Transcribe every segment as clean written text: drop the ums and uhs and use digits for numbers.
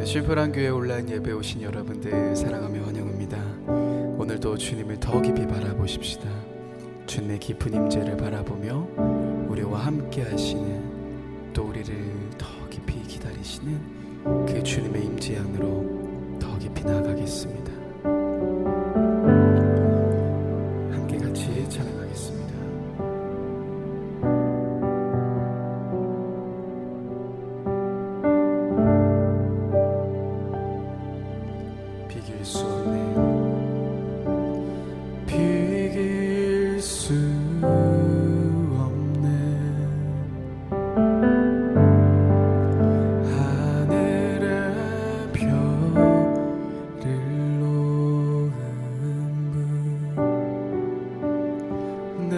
심플한 교회 온라인 예배 오신 여러분들 사랑하며 환영합니다. 오늘도 주님을 더 깊이 바라보십시다. 주님의 깊은 임재를 바라보며 우리와 함께 하시는, 또 우리를 더 깊이 기다리시는 그 주님의 임재 안으로 더 깊이 나아가겠습니다. 함께 같이 찬양하겠습니다. 비길 수 없네, 비길 수 없네. 하늘의 별을 놓은 분, 내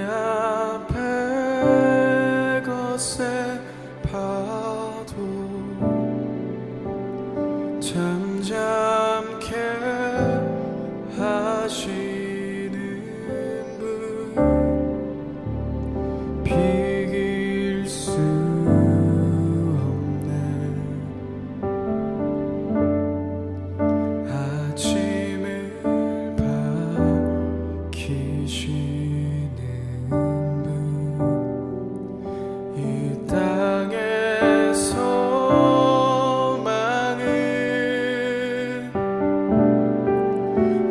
앞에 거세 파도 잠잠케 하시는 분, 비길 수 없네. 아침을 밝히시는 분, 이 땅의 소망은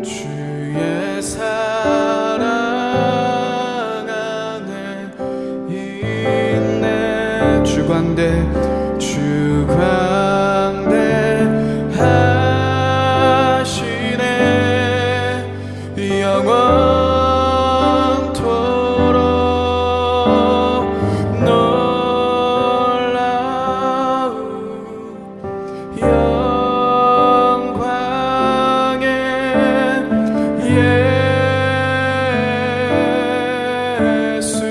주의 사랑 안에 있네. 주광대 하시네. 영원토록 놀라운 영광의 예수,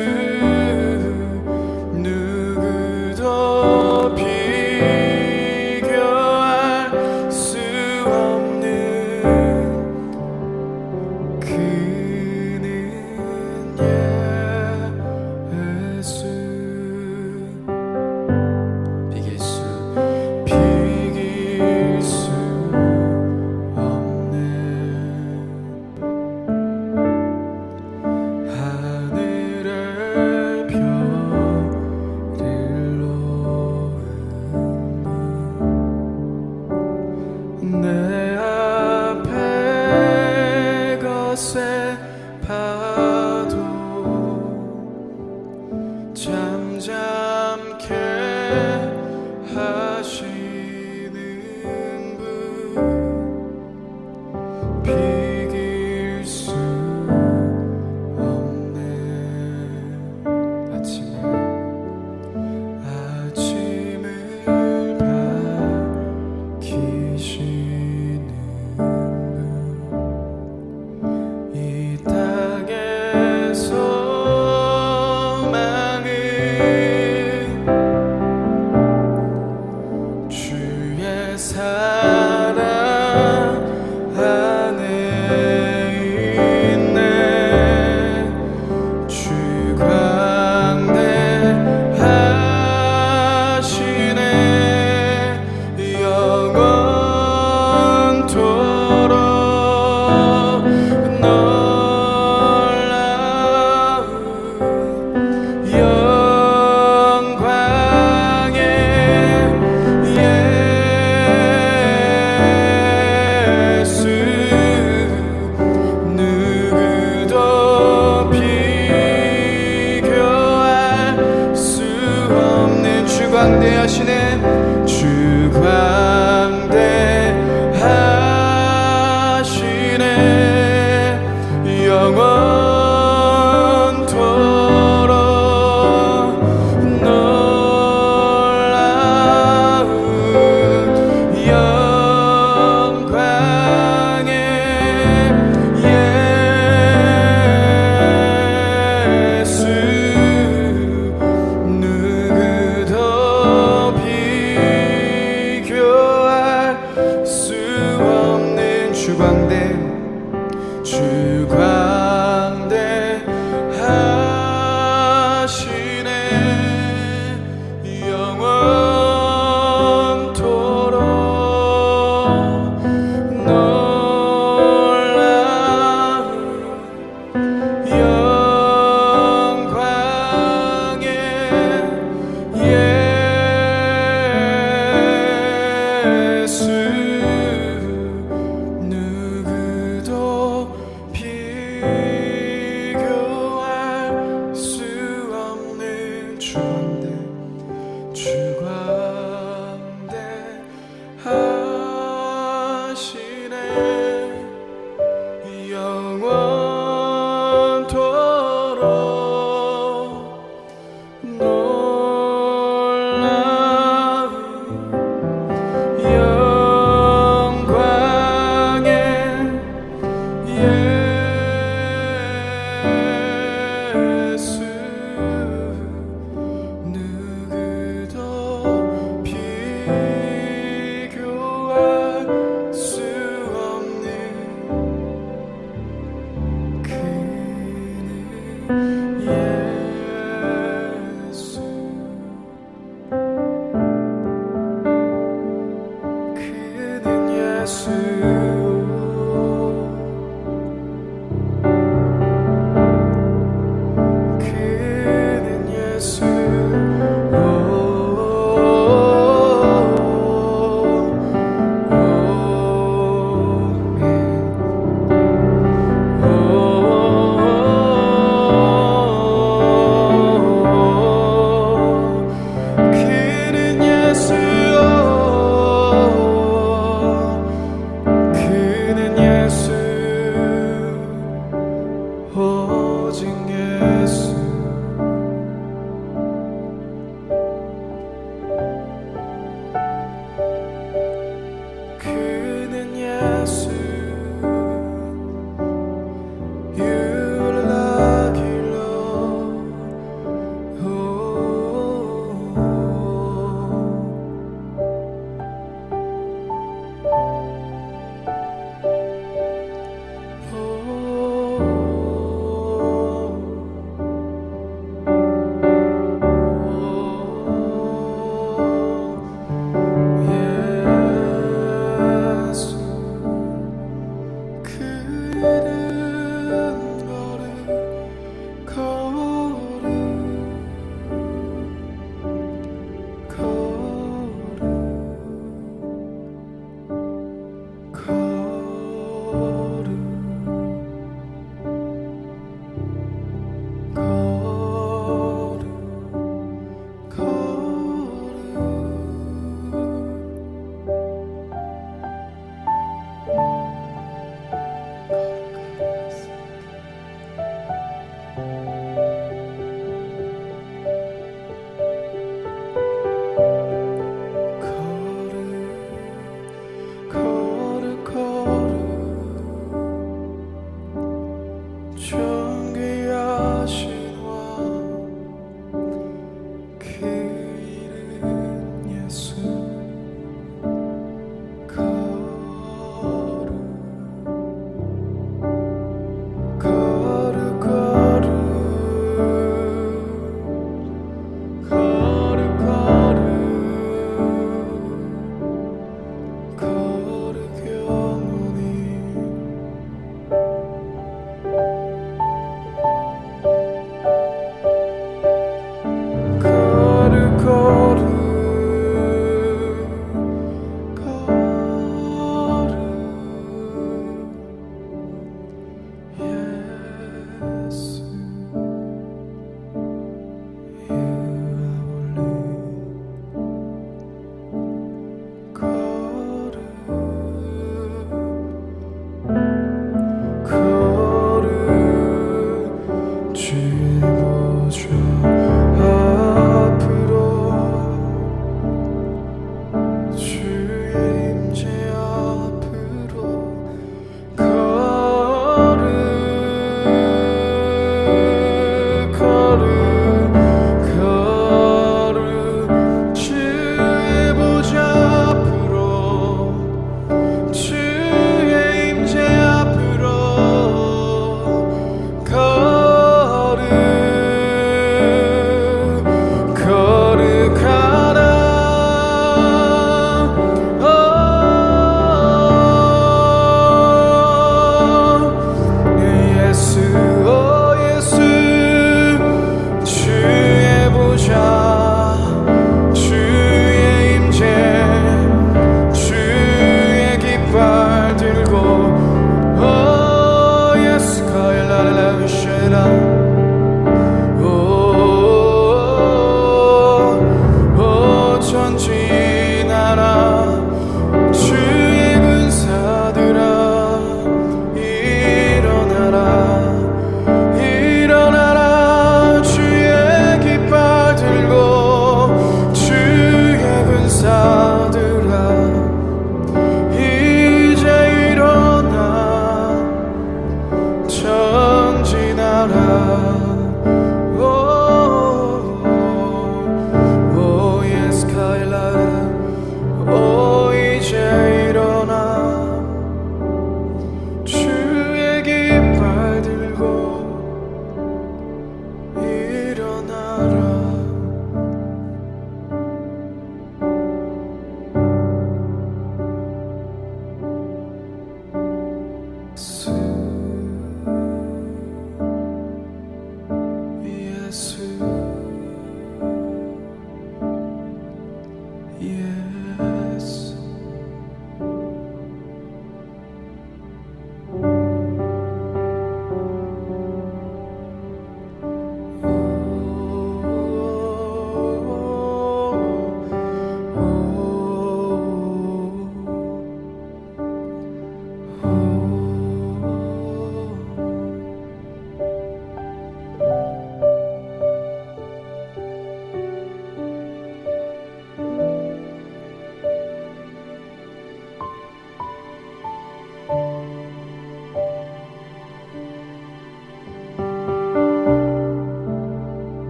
누구도 비교할 수 없는 그는 예수. 비길 수 없네. 하늘의 별을 놓은 분, 내 앞에 거세 파도 잠잠케 하시는 분, 비길 수 없네. 아침을 밝히시는 분, 이 땅의 소망은 주의 사랑 안에 있네. 주광대하시네. 영원토록 놀라운 영광의 예수,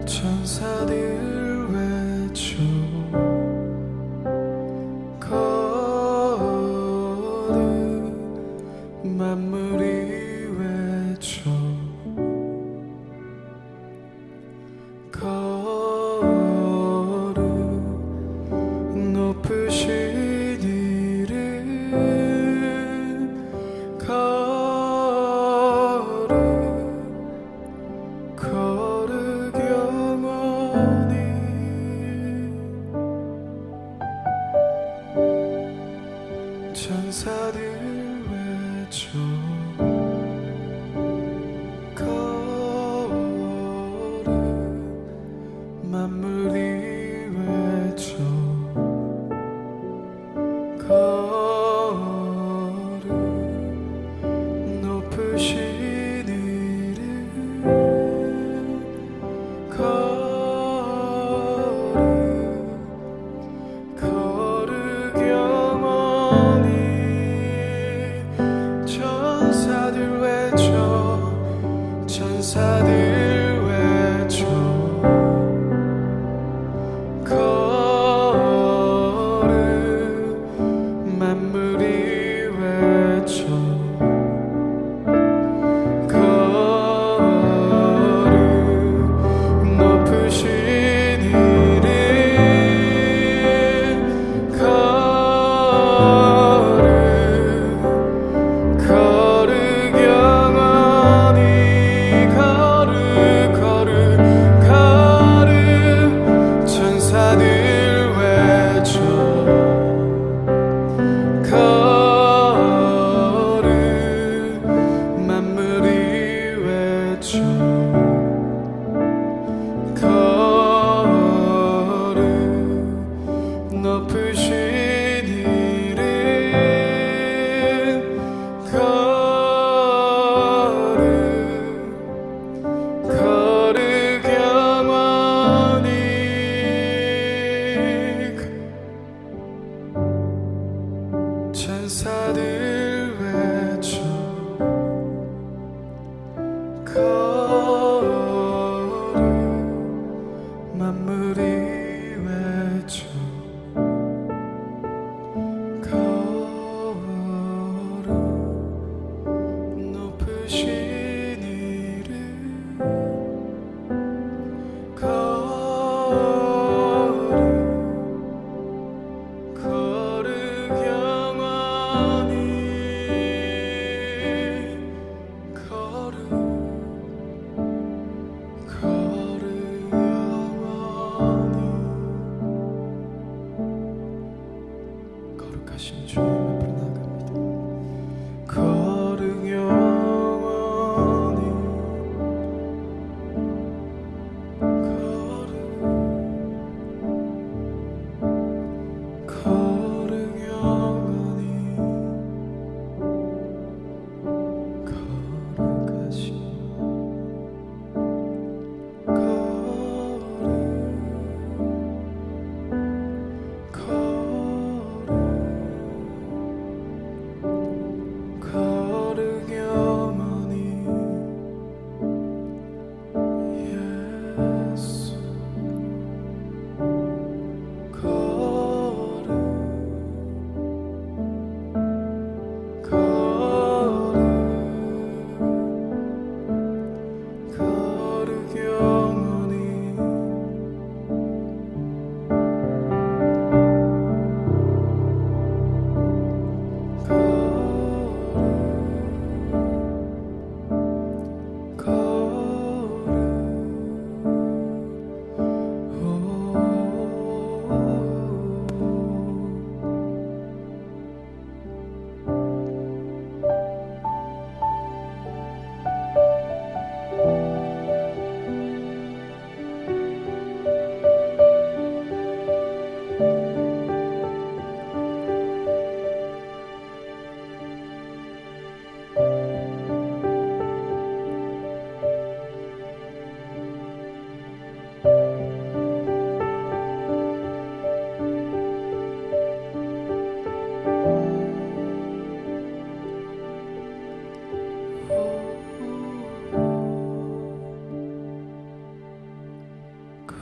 천사들 외쳐 만물이 외쳐 거룩 높으신 이름 거룩 거룩 영원히 천사들 외쳐 거룩 만물이 외쳐 거룩 높으신 이름 거룩 거룩 영원히 천사들 외쳐 천사들 외쳐 거룩 만물이 외쳐 거룩 높으신 이름 거룩 거룩 영원히 거룩 거룩 거룩 천사들 외쳐 거룩 만물이 외쳐 거룩 높으신 이름 거룩 거룩 영원히 천사들 외쳐 거룩 만물이 외쳐 거룩 높으신 이름 거룩 거룩 영원히 거룩 거룩 영원히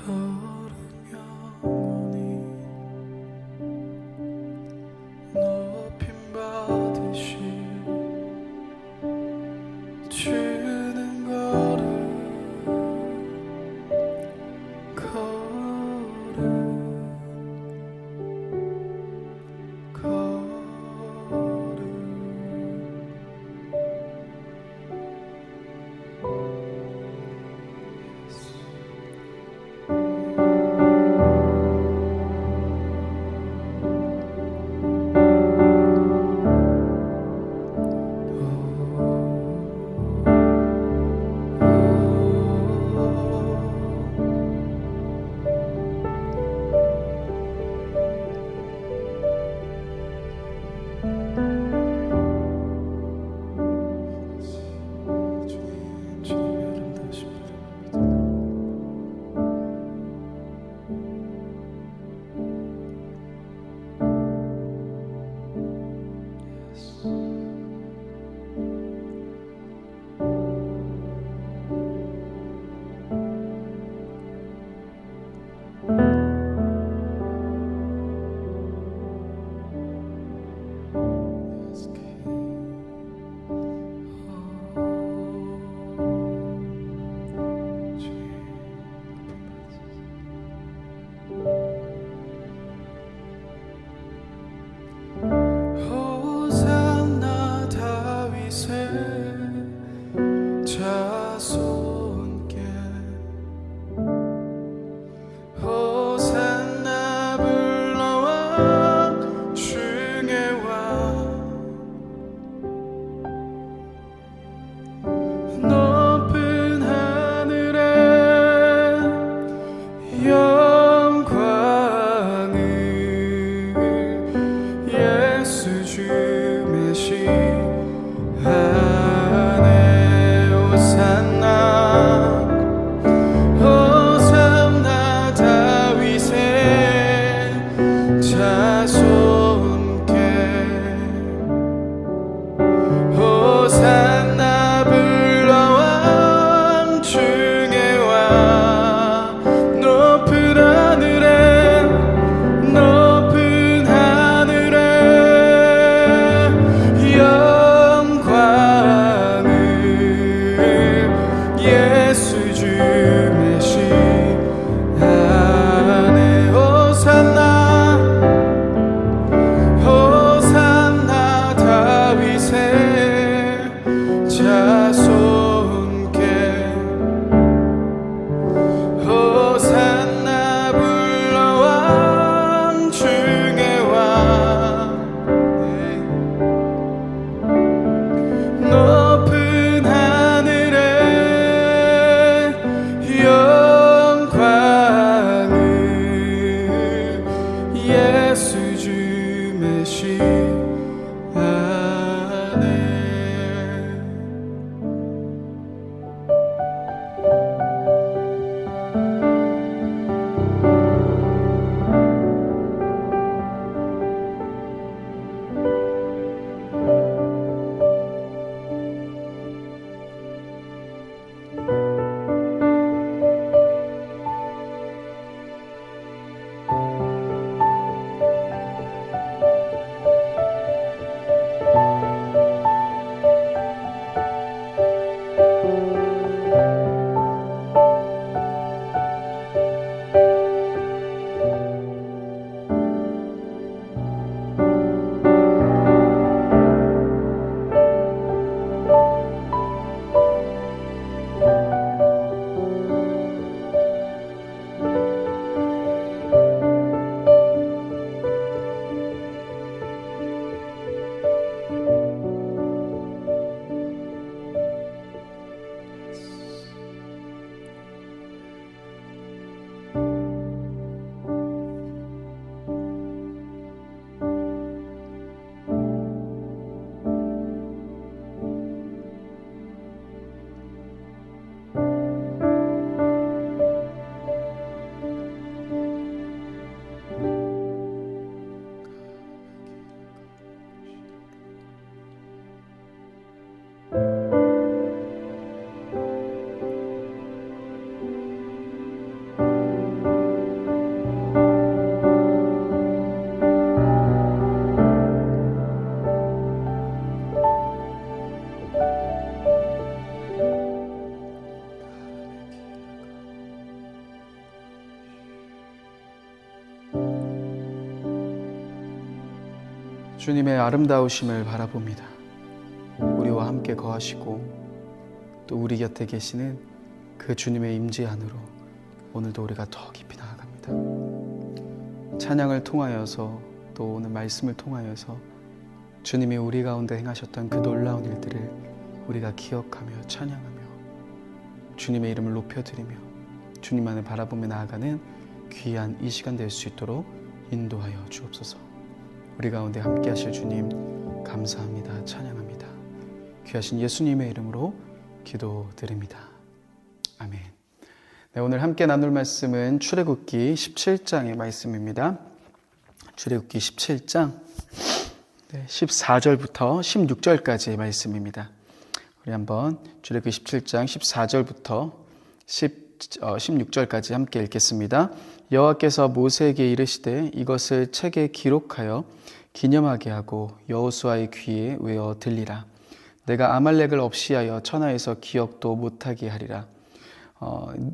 거룩 영원히 높임 받으실 주는 거룩 거룩 주님의 아름다우심을 바라봅니다. 우리와 함께 거하시고 또 우리 곁에 계시는 그 주님의 임재 안으로 오늘도 우리가 더 깊이 나아갑니다. 찬양을 통하여서 또 오늘 말씀을 통하여서 주님이 우리 가운데 행하셨던 그 놀라운 일들을 우리가 기억하며 찬양하며 주님의 이름을 높여드리며 주님만을 바라보며 나아가는 귀한 이 시간 될 수 있도록 인도하여 주옵소서. 우리 가운데 함께 하실 주님 감사합니다. 찬양합니다. 귀하신 예수님의 이름으로 기도드립니다. 아멘. 네, 오늘 함께 나눌 말씀은 출애굽기 17장의 말씀입니다. 출애굽기 17장 14절부터 16절까지의 말씀입니다. 우리 한번 출애굽기 17장 14절부터 16절까지 함께 읽겠습니다. 여호와께서 모세에게 이르시되 이것을 책에 기록하여 기념하게 하고 여호수아의 귀에 외어 들리라. 내가 아말렉을 없이하여 천하에서 기억도 못하게 하리라.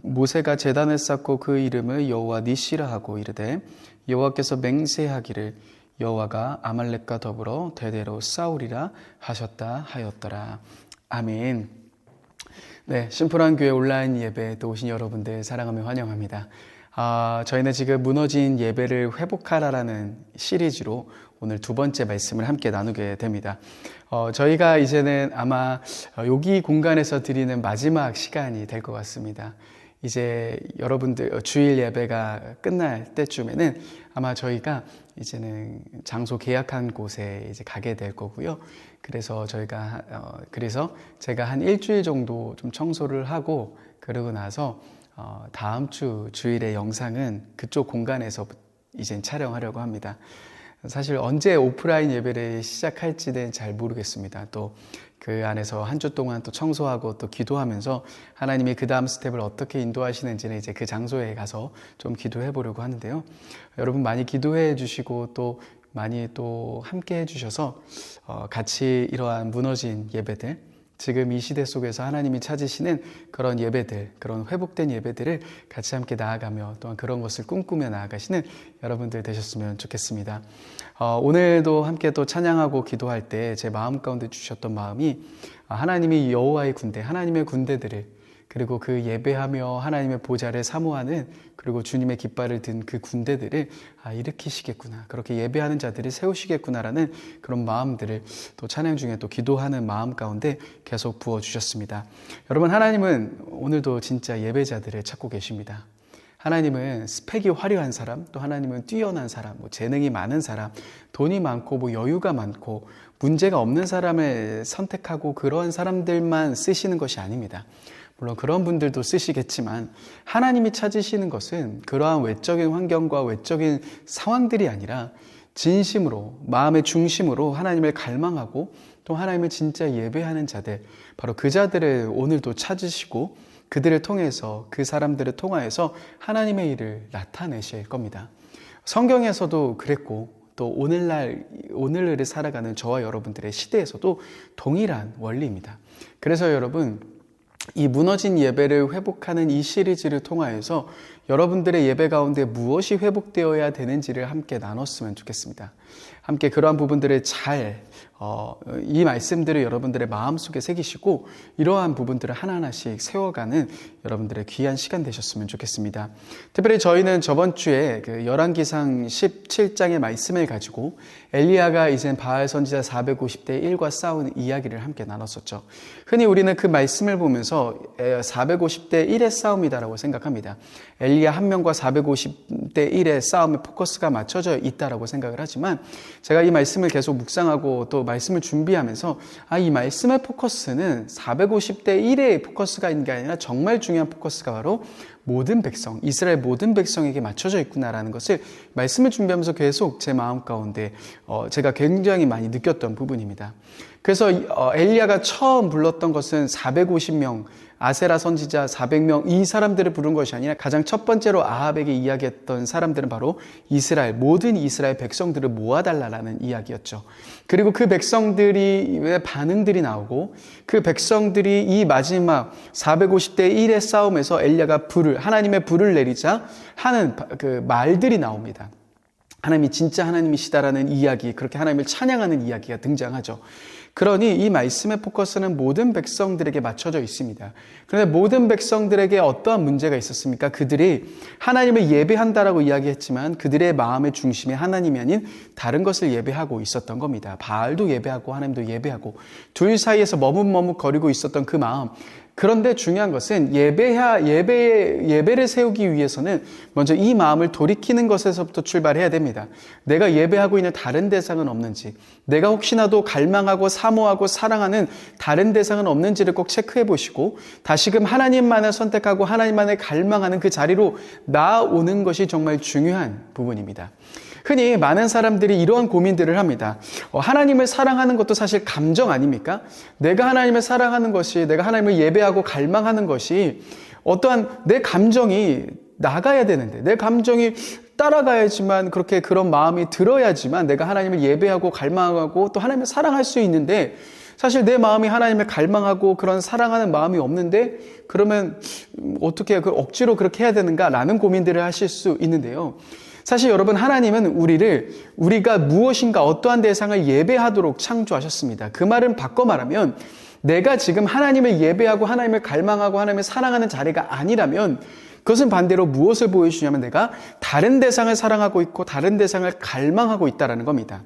모세가 제단을 쌓고 그 이름을 여호와 니시라 하고 이르되 여호와께서 맹세하기를 여호와가 아말렉과 더불어 대대로 싸우리라 하셨다 하였더라. 아멘. 네, 심플한 교회 온라인 예배에 또 오신 여러분들 사랑하며 환영합니다. 저희는 지금 무너진 예배를 회복하라라는 시리즈로 오늘 두 번째 말씀을 함께 나누게 됩니다. 저희가 이제는 아마 여기 공간에서 드리는 마지막 시간이 될 것 같습니다. 이제 여러분들 주일 예배가 끝날 때쯤에는 아마 저희가 이제는 장소 계약한 곳에 이제 가게 될 거고요. 그래서 그래서 제가 한 일주일 정도 좀 청소를 하고 그러고 나서 다음 주 주일의 영상은 그쪽 공간에서 이제 촬영하려고 합니다. 사실 언제 오프라인 예배를 시작할지는 잘 모르겠습니다. 또 그 안에서 한 주 동안 또 청소하고 또 기도하면서 하나님이 그 다음 스텝을 어떻게 인도하시는지는 이제 그 장소에 가서 좀 기도해 보려고 하는데요. 여러분 많이 기도해 주시고 또 많이 또 함께 해 주셔서 같이 이러한 무너진 예배들, 지금 이 시대 속에서 하나님이 찾으시는 그런 예배들, 그런 회복된 예배들을 같이 함께 나아가며 또한 그런 것을 꿈꾸며 나아가시는 여러분들 되셨으면 좋겠습니다. 오늘도 함께 또 찬양하고 기도할 때 제 마음 가운데 주셨던 마음이 하나님이 여호와의 군대, 하나님의 군대들을 그리고 그 예배하며 하나님의 보좌를 사모하는 그리고 주님의 깃발을 든 그 군대들을 일으키시겠구나, 그렇게 예배하는 자들을 세우시겠구나라는 그런 마음들을 또 찬양 중에 또 기도하는 마음 가운데 계속 부어주셨습니다. 여러분, 하나님은 오늘도 진짜 예배자들을 찾고 계십니다. 하나님은 스펙이 화려한 사람, 또 하나님은 뛰어난 사람, 재능이 많은 사람, 돈이 많고 여유가 많고 문제가 없는 사람을 선택하고 그런 사람들만 쓰시는 것이 아닙니다. 물론 그런 분들도 쓰시겠지만 하나님이 찾으시는 것은 그러한 외적인 환경과 외적인 상황들이 아니라 진심으로, 마음의 중심으로 하나님을 갈망하고 또 하나님을 진짜 예배하는 자들, 바로 그 자들을 오늘도 찾으시고 그들을 통해서, 그 사람들을 통하여서 하나님의 일을 나타내실 겁니다. 성경에서도 그랬고 또 오늘을 살아가는 저와 여러분들의 시대에서도 동일한 원리입니다. 그래서 여러분, 이 무너진 예배를 회복하는 이 시리즈를 통하여서 여러분들의 예배 가운데 무엇이 회복되어야 되는지를 함께 나눴으면 좋겠습니다. 함께 그러한 부분들을 이 말씀들을 여러분들의 마음속에 새기시고 이러한 부분들을 하나하나씩 세워가는 여러분들의 귀한 시간 되셨으면 좋겠습니다. 특별히 저희는 저번 주에 그 열왕기상 17장의 말씀을 가지고 엘리야가 이젠 바알 선지자 450대 1과 싸우는 이야기를 함께 나눴었죠. 흔히 우리는 그 말씀을 보면서 450대 1의 싸움이다라고 생각합니다. 엘리야 한 명과 450대 1의 싸움에 포커스가 맞춰져 있다라고 생각을 하지만 제가 이 말씀을 계속 묵상하고 또 말씀을 준비하면서 이 말씀의 포커스는 450대 1의 포커스가 있는 게 아니라 정말 중요한 포커스가 바로 모든 백성, 이스라엘 모든 백성에게 맞춰져 있구나라는 것을 말씀을 준비하면서 계속 제 마음 가운데 제가 굉장히 많이 느꼈던 부분입니다. 그래서 엘리야가 처음 불렀던 것은 450명, 아세라 선지자 400명, 이 사람들을 부른 것이 아니라 가장 첫 번째로 아합에게 이야기했던 사람들은 바로 모든 이스라엘 백성들을 모아달라는 이야기였죠. 그리고 그 백성들의 반응들이 나오고 그 백성들이 이 마지막 450대 1의 싸움에서 엘리야가 하나님의 불을 내리자 하는 그 말들이 나옵니다. 하나님이 진짜 하나님이시다라는 이야기, 그렇게 하나님을 찬양하는 이야기가 등장하죠. 그러니 이 말씀의 포커스는 모든 백성들에게 맞춰져 있습니다. 그런데 모든 백성들에게 어떠한 문제가 있었습니까? 그들이 하나님을 예배한다라고 이야기했지만 그들의 마음의 중심이 하나님이 아닌 다른 것을 예배하고 있었던 겁니다. 바알도 예배하고 하나님도 예배하고 둘 사이에서 머뭇머뭇거리고 있었던 그 마음. 그런데 중요한 것은 예배를 세우기 위해서는 먼저 이 마음을 돌이키는 것에서부터 출발해야 됩니다. 내가 예배하고 있는 다른 대상은 없는지, 내가 혹시나도 갈망하고 사모하고 사랑하는 다른 대상은 없는지를 꼭 체크해 보시고 다시금 하나님만을 선택하고 하나님만을 갈망하는 그 자리로 나아오는 것이 정말 중요한 부분입니다. 흔히 많은 사람들이 이러한 고민들을 합니다. 하나님을 사랑하는 것도 사실 감정 아닙니까? 내가 하나님을 사랑하는 것이, 내가 하나님을 예배하고 갈망하는 것이 어떠한 내 감정이 나가야 되는데, 내 감정이 따라가야지만, 그렇게 그런 마음이 들어야지만 내가 하나님을 예배하고 갈망하고 또 하나님을 사랑할 수 있는데, 사실 내 마음이 하나님을 갈망하고 그런 사랑하는 마음이 없는데 그러면 어떻게 억지로 그렇게 해야 되는가라는 고민들을 하실 수 있는데요. 사실 여러분, 하나님은 우리가 무엇인가 어떠한 대상을 예배하도록 창조하셨습니다. 그 말은 바꿔 말하면 내가 지금 하나님을 예배하고 하나님을 갈망하고 하나님을 사랑하는 자리가 아니라면 그것은 반대로 무엇을 보여주냐면 내가 다른 대상을 사랑하고 있고 다른 대상을 갈망하고 있다는 겁니다.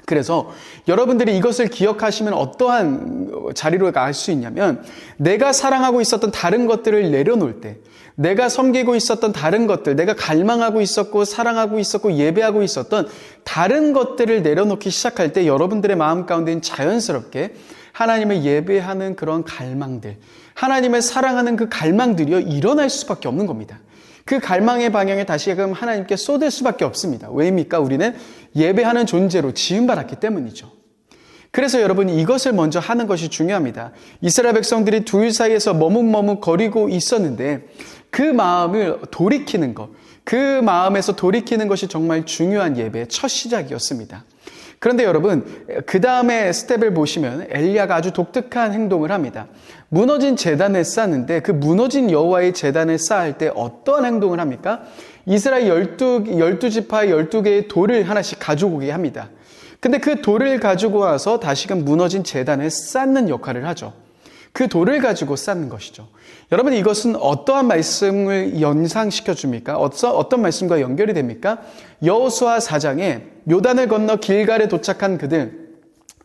그래서 여러분들이 이것을 기억하시면 어떠한 자리로 갈 수 있냐면 내가 사랑하고 있었던 다른 것들을 내려놓을 때, 내가 섬기고 있었던 다른 것들, 내가 갈망하고 있었고 사랑하고 있었고 예배하고 있었던 다른 것들을 내려놓기 시작할 때 여러분들의 마음 가운데는 자연스럽게 하나님을 예배하는 그런 갈망들, 하나님을 사랑하는 그 갈망들이요 일어날 수밖에 없는 겁니다. 그 갈망의 방향을 다시금 하나님께 쏟을 수밖에 없습니다. 왜입니까? 우리는 예배하는 존재로 지음받았기 때문이죠. 그래서 여러분, 이것을 먼저 하는 것이 중요합니다. 이스라엘 백성들이 둘 사이에서 머뭇머뭇거리고 있었는데 그 마음을 돌이키는 것, 그 마음에서 돌이키는 것이 정말 중요한 예배의 첫 시작이었습니다. 그런데 여러분, 그 다음에 스텝을 보시면 엘리야가 아주 독특한 행동을 합니다. 무너진 제단을 쌓는데 그 무너진 여호와의 제단을 쌓을 때 어떠한 행동을 합니까? 이스라엘 12지파의 12개의 돌을 하나씩 가지고 오게 합니다. 근데 그 돌을 가지고 와서 다시금 무너진 제단을 쌓는 역할을 하죠. 그 돌을 가지고 쌓는 것이죠. 여러분, 이것은 어떠한 말씀을 연상시켜 줍니까? 어떤 말씀과 연결이 됩니까? 여호수아 4장에 요단을 건너 길갈에 도착한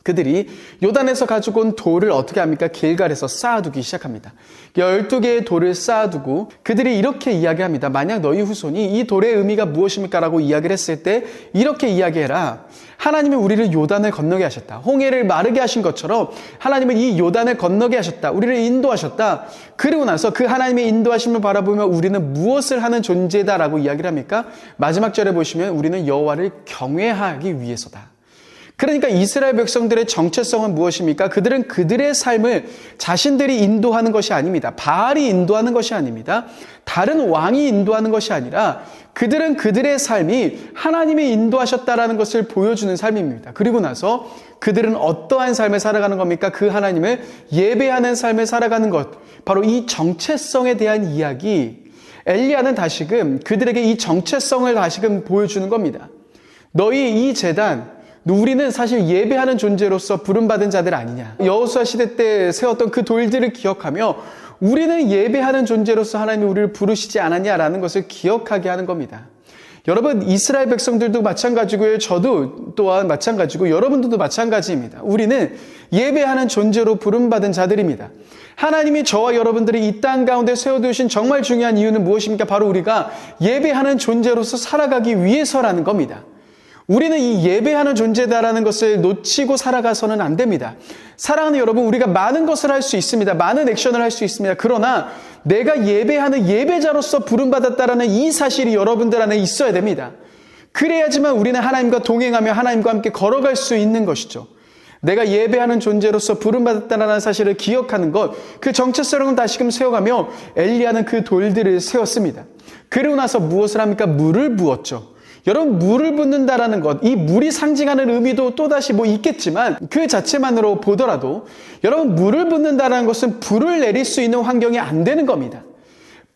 그들이 요단에서 가지고 온 돌을 어떻게 합니까? 길갈에서 쌓아두기 시작합니다. 12개의 돌을 쌓아두고 그들이 이렇게 이야기합니다. 만약 너희 후손이 이 돌의 의미가 무엇입니까? 라고 이야기를 했을 때 이렇게 이야기해라. 하나님이 우리를 요단을 건너게 하셨다. 홍해를 마르게 하신 것처럼 하나님은 이 요단을 건너게 하셨다. 우리를 인도하셨다. 그리고 나서 그 하나님의 인도하심을 바라보며 우리는 무엇을 하는 존재다라고 이야기를 합니까? 마지막 절에 보시면 우리는 여호와를 경외하기 위해서다. 그러니까 이스라엘 백성들의 정체성은 무엇입니까? 그들은 그들의 삶을 자신들이 인도하는 것이 아닙니다. 바알이 인도하는 것이 아닙니다. 다른 왕이 인도하는 것이 아니라 그들은 그들의 삶이 하나님이 인도하셨다라는 것을 보여주는 삶입니다. 그리고 나서 그들은 어떠한 삶을 살아가는 겁니까? 그 하나님을 예배하는 삶을 살아가는 것. 바로 이 정체성에 대한 이야기. 엘리야는 다시금 그들에게 이 정체성을 다시금 보여주는 겁니다. 너희 이 제단, 우리는 사실 예배하는 존재로서 부름받은 자들 아니냐. 여호수아 시대 때 세웠던 그 돌들을 기억하며 우리는 예배하는 존재로서 하나님이 우리를 부르시지 않았냐라는 것을 기억하게 하는 겁니다. 여러분, 이스라엘 백성들도 마찬가지고요. 저도 또한 마찬가지고 여러분들도 마찬가지입니다. 우리는 예배하는 존재로 부름받은 자들입니다. 하나님이 저와 여러분들이 이 땅 가운데 세워두신 정말 중요한 이유는 무엇입니까? 바로 우리가 예배하는 존재로서 살아가기 위해서라는 겁니다. 우리는 이 예배하는 존재다라는 것을 놓치고 살아가서는 안 됩니다. 사랑하는 여러분, 우리가 많은 것을 할 수 있습니다. 많은 액션을 할 수 있습니다. 그러나 내가 예배하는 예배자로서 부름받았다라는 이 사실이 여러분들 안에 있어야 됩니다. 그래야지만 우리는 하나님과 동행하며 하나님과 함께 걸어갈 수 있는 것이죠. 내가 예배하는 존재로서 부름받았다는 사실을 기억하는 것, 그 정체성을 다시금 세워가며 엘리야는 그 돌들을 세웠습니다. 그리고 나서 무엇을 합니까? 물을 부었죠. 여러분, 물을 붓는다라는 것, 이 물이 상징하는 의미도 또다시 있겠지만 그 자체만으로 보더라도 여러분, 물을 붓는다라는 것은 불을 내릴 수 있는 환경이 안 되는 겁니다.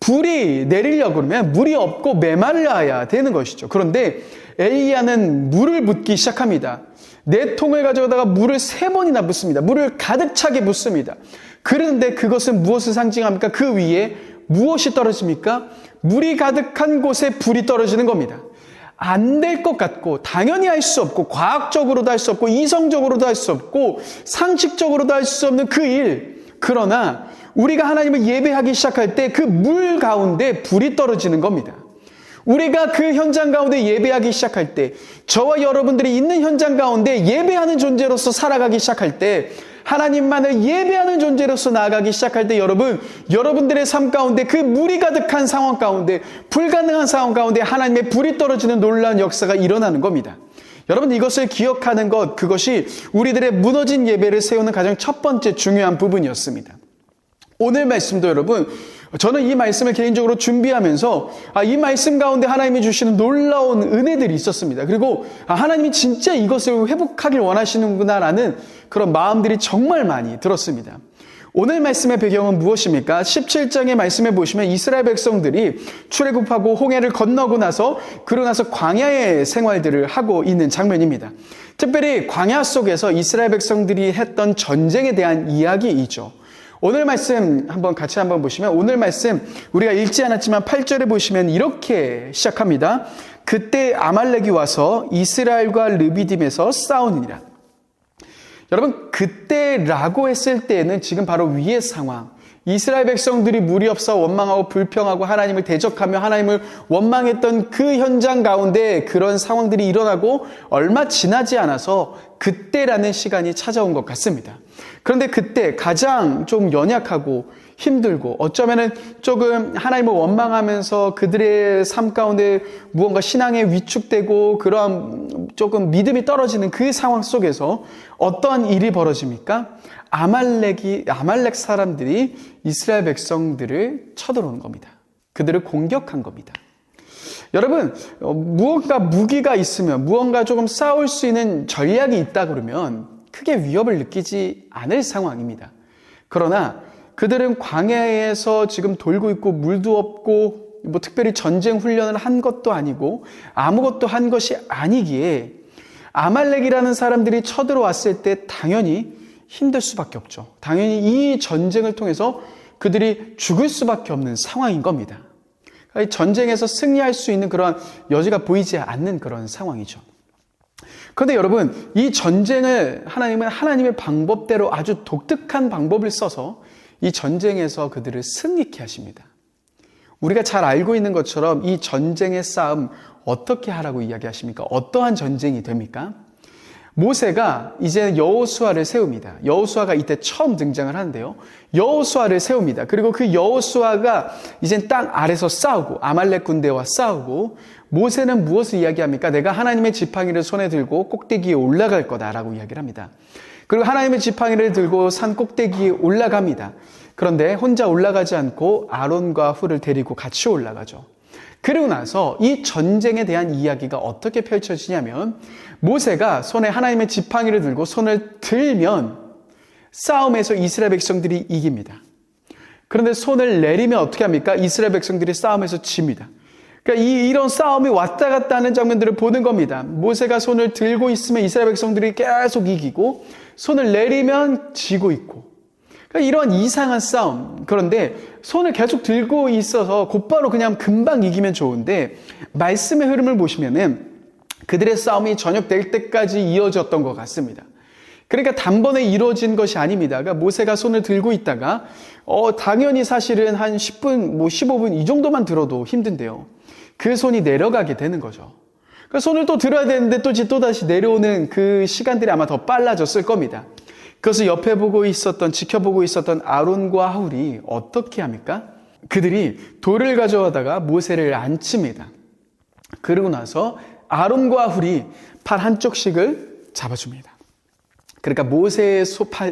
불이 내리려고 그러면 물이 없고 메말라야 되는 것이죠. 그런데 엘리야는 물을 붓기 시작합니다. 4통을 가져다가 물을 3번이나 붓습니다. 물을 가득 차게 붓습니다. 그런데 그것은 무엇을 상징합니까? 그 위에 무엇이 떨어집니까? 물이 가득한 곳에 불이 떨어지는 겁니다. 안 될 것 같고 당연히 할 수 없고 과학적으로도 할 수 없고 이성적으로도 할 수 없고 상식적으로도 할 수 없는 그 일. 그러나 우리가 하나님을 예배하기 시작할 때 그 물 가운데 불이 떨어지는 겁니다. 우리가 그 현장 가운데 예배하기 시작할 때, 저와 여러분들이 있는 현장 가운데 예배하는 존재로서 살아가기 시작할 때, 하나님만을 예배하는 존재로서 나아가기 시작할 때 여러분들의 삶 가운데 그 물이 가득한 상황 가운데, 불가능한 상황 가운데 하나님의 불이 떨어지는 놀라운 역사가 일어나는 겁니다. 여러분, 이것을 기억하는 것, 그것이 우리들의 무너진 예배를 세우는 가장 첫 번째 중요한 부분이었습니다. 오늘 말씀도 여러분, 저는 이 말씀을 개인적으로 준비하면서 이 말씀 가운데 하나님이 주시는 놀라운 은혜들이 있었습니다. 그리고 하나님이 진짜 이것을 회복하길 원하시는구나라는 그런 마음들이 정말 많이 들었습니다. 오늘 말씀의 배경은 무엇입니까? 17장의 말씀에 보시면 이스라엘 백성들이 출애굽하고 홍해를 건너고 나서 그러고 나서 광야의 생활들을 하고 있는 장면입니다. 특별히 광야 속에서 이스라엘 백성들이 했던 전쟁에 대한 이야기이죠. 오늘 말씀 같이 한번 보시면, 오늘 말씀 우리가 읽지 않았지만 8절에 보시면 이렇게 시작합니다. 그때 아말렉이 와서 이스라엘과 르비딤에서 싸우니라. 여러분, 그때라고 했을 때는 지금 바로 위의 상황, 이스라엘 백성들이 물이 없어 원망하고 불평하고 하나님을 대적하며 하나님을 원망했던 그 현장 가운데 그런 상황들이 일어나고 얼마 지나지 않아서 그때라는 시간이 찾아온 것 같습니다. 그런데 그때 가장 좀 연약하고 힘들고 어쩌면은 조금 하나님을 원망하면서 그들의 삶 가운데 무언가 신앙에 위축되고 그러한 조금 믿음이 떨어지는 그 상황 속에서 어떠한 일이 벌어집니까? 아말렉 사람들이 이스라엘 백성들을 쳐들어오는 겁니다. 그들을 공격한 겁니다. 여러분, 무언가 무기가 있으면, 무언가 조금 싸울 수 있는 전략이 있다 그러면 크게 위협을 느끼지 않을 상황입니다. 그러나 그들은 광야에서 지금 돌고 있고 물도 없고 특별히 전쟁 훈련을 한 것도 아니고 아무것도 한 것이 아니기에 아말렉이라는 사람들이 쳐들어왔을 때 당연히 힘들 수밖에 없죠. 당연히 이 전쟁을 통해서 그들이 죽을 수밖에 없는 상황인 겁니다. 그러니까 전쟁에서 승리할 수 있는 그런 여지가 보이지 않는 그런 상황이죠. 그런데 여러분, 이 전쟁을 하나님은 하나님의 방법대로 아주 독특한 방법을 써서 이 전쟁에서 그들을 승리케 하십니다. 우리가 잘 알고 있는 것처럼 이 전쟁의 싸움 어떻게 하라고 이야기하십니까? 어떠한 전쟁이 됩니까? 모세가 이제 여호수아를 세웁니다. 여호수아가 이때 처음 등장을 하는데요. 여호수아를 세웁니다. 그리고 그 여호수아가 이제 땅 아래서 싸우고 아말렉 군대와 싸우고, 모세는 무엇을 이야기합니까? 내가 하나님의 지팡이를 손에 들고 꼭대기에 올라갈 거다라고 이야기를 합니다. 그리고 하나님의 지팡이를 들고 산 꼭대기에 올라갑니다. 그런데 혼자 올라가지 않고 아론과 훌을 데리고 같이 올라가죠. 그리고 나서 이 전쟁에 대한 이야기가 어떻게 펼쳐지냐면, 모세가 손에 하나님의 지팡이를 들고 손을 들면 싸움에서 이스라엘 백성들이 이깁니다. 그런데 손을 내리면 어떻게 합니까? 이스라엘 백성들이 싸움에서 집니다. 그러니까 이런 싸움이 왔다 갔다 하는 장면들을 보는 겁니다. 모세가 손을 들고 있으면 이스라엘 백성들이 계속 이기고, 손을 내리면 지고 있고, 그러니까 이런 이상한 싸움. 그런데 손을 계속 들고 있어서 곧바로 그냥 금방 이기면 좋은데, 말씀의 흐름을 보시면은 그들의 싸움이 저녁 될 때까지 이어졌던 것 같습니다. 그러니까 단번에 이루어진 것이 아닙니다. 그러니까 모세가 손을 들고 있다가 당연히 사실은 한 10분, 15분 이 정도만 들어도 힘든데요. 그 손이 내려가게 되는 거죠. 그러니까 손을 또 들어야 되는데 또다시 내려오는 그 시간들이 아마 더 빨라졌을 겁니다. 그것을 옆에 지켜보고 있었던 아론과 훌이 어떻게 합니까? 그들이 돌을 가져다가 모세를 앉힙니다. 그러고 나서 아론과 훌이 팔 한쪽씩을 잡아줍니다. 그러니까 모세의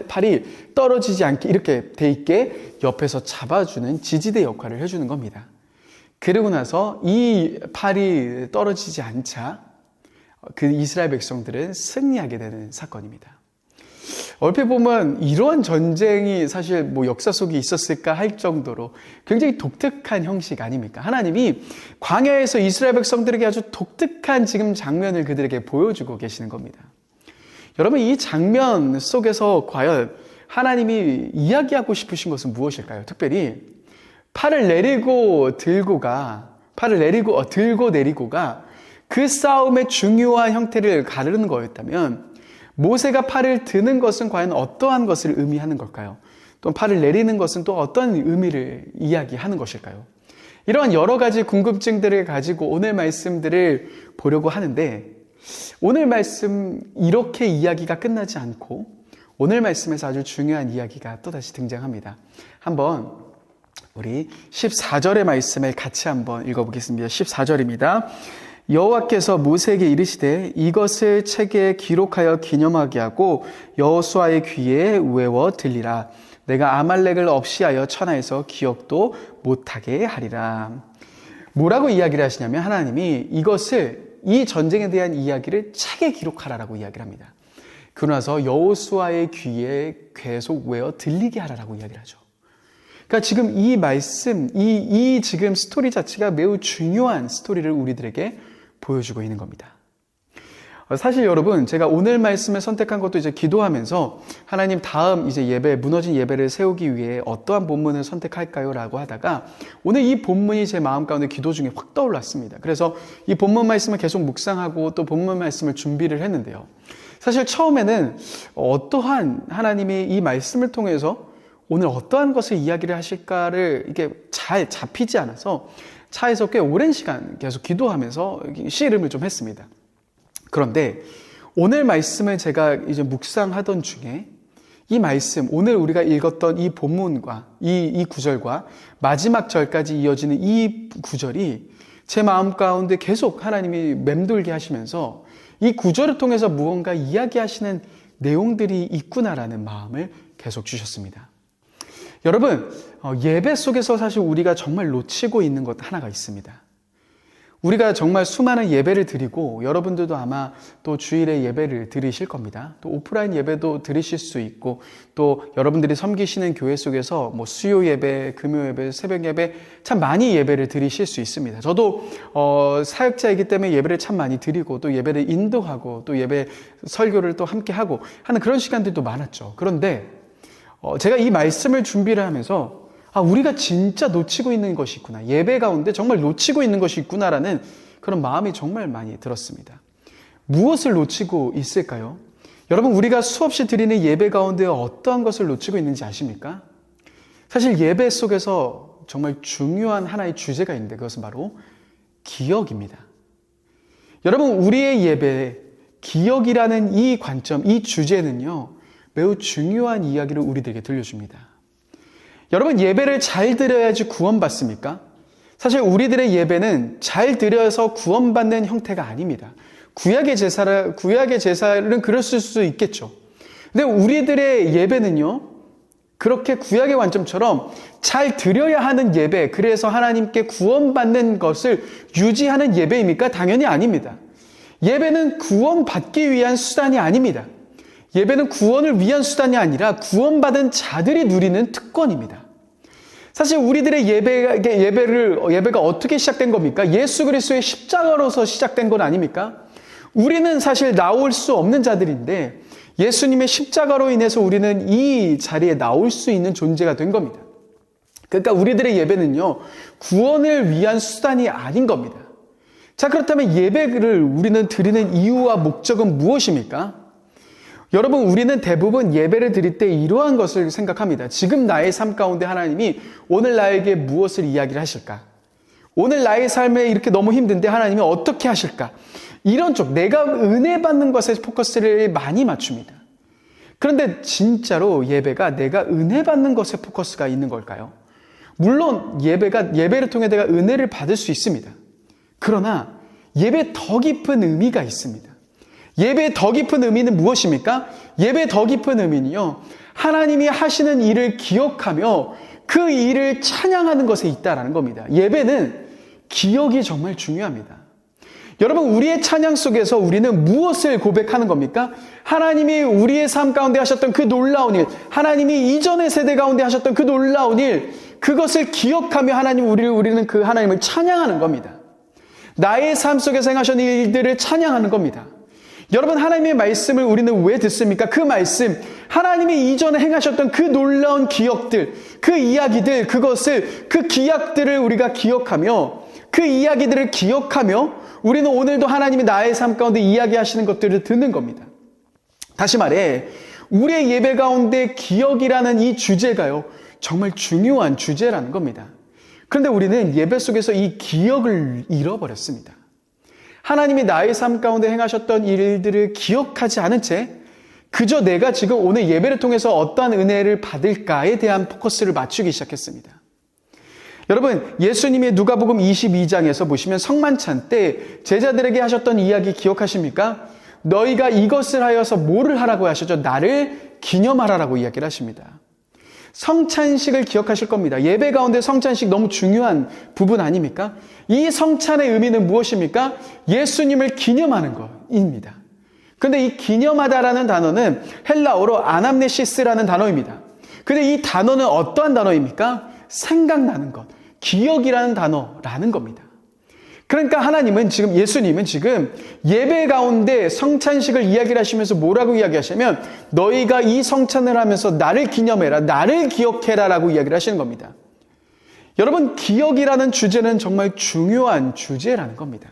팔이 떨어지지 않게 이렇게 돼 있게 옆에서 잡아주는 지지대 역할을 해주는 겁니다. 그러고 나서 이 팔이 떨어지지 않자 그 이스라엘 백성들은 승리하게 되는 사건입니다. 얼핏 보면 이러한 전쟁이 사실 뭐 역사 속에 있었을까 할 정도로 굉장히 독특한 형식 아닙니까? 하나님이 광야에서 이스라엘 백성들에게 아주 독특한 지금 장면을 그들에게 보여주고 계시는 겁니다. 여러분, 이 장면 속에서 과연 하나님이 이야기하고 싶으신 것은 무엇일까요? 특별히 팔을 내리고 들고가 들고 내리고가 그 싸움의 중요한 형태를 가르는 거였다면 모세가 팔을 드는 것은 과연 어떠한 것을 의미하는 걸까요? 또 팔을 내리는 것은 또 어떤 의미를 이야기하는 것일까요? 이러한 여러 가지 궁금증들을 가지고 오늘 말씀들을 보려고 하는데, 오늘 말씀 이렇게 이야기가 끝나지 않고 오늘 말씀에서 아주 중요한 이야기가 또다시 등장합니다. 한번 우리 14절의 말씀을 같이 한번 읽어보겠습니다. 14절입니다. 여호와께서 모세에게 이르시되 이것을 책에 기록하여 기념하게 하고 여호수아의 귀에 외워 들리라. 내가 아말렉을 없이하여 천하에서 기억도 못하게 하리라. 뭐라고 이야기를 하시냐면 하나님이 이 전쟁에 대한 이야기를 책에 기록하라라고 이야기를 합니다. 그러고 나서 여호수아의 귀에 계속 외워 들리게 하라라고 이야기를 하죠. 그러니까 지금 이 말씀, 이 지금 스토리 자체가 매우 중요한 스토리를 우리들에게 보여주고 있는 겁니다. 사실 여러분, 제가 오늘 말씀을 선택한 것도 이제 기도하면서 하나님 다음 이제 예배, 무너진 예배를 세우기 위해 어떠한 본문을 선택할까요? 라고 하다가 오늘 이 본문이 제 마음 가운데 기도 중에 확 떠올랐습니다. 그래서 이 본문 말씀을 계속 묵상하고 또 본문 말씀을 준비를 했는데요. 사실 처음에는 어떠한 하나님이 이 말씀을 통해서 오늘 어떠한 것을 이야기를 하실까를 이게 잘 잡히지 않아서 차에서 꽤 오랜 시간 계속 기도하면서 씨름을 좀 했습니다. 그런데 오늘 말씀을 제가 이제 묵상하던 중에 이 말씀, 오늘 우리가 읽었던 이 본문과 이 구절과 마지막 절까지 이어지는 이 구절이 제 마음 가운데 계속 하나님이 맴돌게 하시면서 이 구절을 통해서 무언가 이야기하시는 내용들이 있구나라는 마음을 계속 주셨습니다. 여러분, 예배 속에서 사실 우리가 정말 놓치고 있는 것 하나가 있습니다. 우리가 정말 수많은 예배를 드리고 여러분들도 아마 또 주일에 예배를 드리실 겁니다. 또 오프라인 예배도 드리실 수 있고 또 여러분들이 섬기시는 교회 속에서 뭐 수요 예배, 금요 예배, 새벽 예배 참 많이 예배를 드리실 수 있습니다. 저도 사역자이기 때문에 예배를 참 많이 드리고 또 예배를 인도하고 또 예배 설교를 또 함께 하고 하는 그런 시간들도 많았죠. 그런데 제가 이 말씀을 준비를 하면서 우리가 진짜 놓치고 있는 것이 있구나. 예배 가운데 정말 놓치고 있는 것이 있구나라는 그런 마음이 정말 많이 들었습니다. 무엇을 놓치고 있을까요? 여러분, 우리가 수없이 드리는 예배 가운데 어떠한 것을 놓치고 있는지 아십니까? 사실 예배 속에서 정말 중요한 하나의 주제가 있는데 그것은 바로 기억입니다. 여러분, 우리의 예배, 기억이라는 이 관점, 이 주제는요, 매우 중요한 이야기를 우리들에게 들려줍니다. 여러분, 예배를 잘 드려야지 구원받습니까? 사실 우리들의 예배는 잘 드려서 구원받는 형태가 아닙니다. 구약의 제사는 그랬을 수 있겠죠. 근데 우리들의 예배는요, 그렇게 구약의 관점처럼 잘 드려야 하는 예배, 그래서 하나님께 구원받는 것을 유지하는 예배입니까? 당연히 아닙니다. 예배는 구원받기 위한 수단이 아닙니다. 예배는 구원을 위한 수단이 아니라 구원받은 자들이 누리는 특권입니다. 사실 우리들의 예배가 어떻게 시작된 겁니까? 예수 그리스도의 십자가로서 시작된 건 아닙니까? 우리는 사실 나올 수 없는 자들인데 예수님의 십자가로 인해서 우리는 이 자리에 나올 수 있는 존재가 된 겁니다. 그러니까 우리들의 예배는요, 구원을 위한 수단이 아닌 겁니다. 자, 그렇다면 예배를 우리는 드리는 이유와 목적은 무엇입니까? 여러분, 우리는 대부분 예배를 드릴 때 이러한 것을 생각합니다. 지금 나의 삶 가운데 하나님이 오늘 나에게 무엇을 이야기를 하실까? 오늘 나의 삶에 이렇게 너무 힘든데 하나님이 어떻게 하실까? 이런 쪽, 내가 은혜 받는 것에 포커스를 많이 맞춥니다. 그런데 진짜로 예배가 내가 은혜 받는 것에 포커스가 있는 걸까요? 물론 예배를 통해 내가 은혜를 받을 수 있습니다. 그러나 예배에 더 깊은 의미가 있습니다. 예배의 더 깊은 의미는 무엇입니까? 예배의 더 깊은 의미는요, 하나님이 하시는 일을 기억하며 그 일을 찬양하는 것에 있다라는 겁니다. 예배는 기억이 정말 중요합니다. 여러분, 우리의 찬양 속에서 우리는 무엇을 고백하는 겁니까? 하나님이 우리의 삶 가운데 하셨던 그 놀라운 일, 하나님이 이전의 세대 가운데 하셨던 그 놀라운 일, 그것을 기억하며 우리는 그 하나님을 찬양하는 겁니다. 나의 삶 속에서 행하셨던 일들을 찬양하는 겁니다. 여러분, 하나님의 말씀을 우리는 왜 듣습니까? 그 말씀, 하나님이 이전에 행하셨던 그 놀라운 기억들, 그 이야기들, 그 기약들을 우리가 기억하며, 그 이야기들을 기억하며 우리는 오늘도 하나님이 나의 삶 가운데 이야기하시는 것들을 듣는 겁니다. 다시 말해, 우리의 예배 가운데 기억이라는 이 주제가요, 정말 중요한 주제라는 겁니다. 그런데 우리는 예배 속에서 이 기억을 잃어버렸습니다. 하나님이 나의 삶 가운데 행하셨던 일들을 기억하지 않은 채 그저 내가 지금 오늘 예배를 통해서 어떠한 은혜를 받을까에 대한 포커스를 맞추기 시작했습니다. 여러분, 예수님의 누가복음 22장에서 보시면 성만찬 때 제자들에게 하셨던 이야기 기억하십니까? 너희가 이것을 하여서 뭐를 하라고 하셨죠? 나를 기념하라라고 이야기를 하십니다. 성찬식을 기억하실 겁니다. 예배 가운데 성찬식 너무 중요한 부분 아닙니까? 이 성찬의 의미는 무엇입니까? 예수님을 기념하는 것입니다. 그런데 이 기념하다라는 단어는 헬라어로 아남네시스라는 단어입니다. 그런데 이 단어는 어떠한 단어입니까? 생각나는 것, 기억이라는 단어라는 겁니다. 그러니까 예수님은 지금 예배 가운데 성찬식을 이야기를 하시면서 뭐라고 이야기하시냐면 너희가 이 성찬을 하면서 나를 기념해라, 나를 기억해라 라고 이야기를 하시는 겁니다. 여러분, 기억이라는 주제는 정말 중요한 주제라는 겁니다.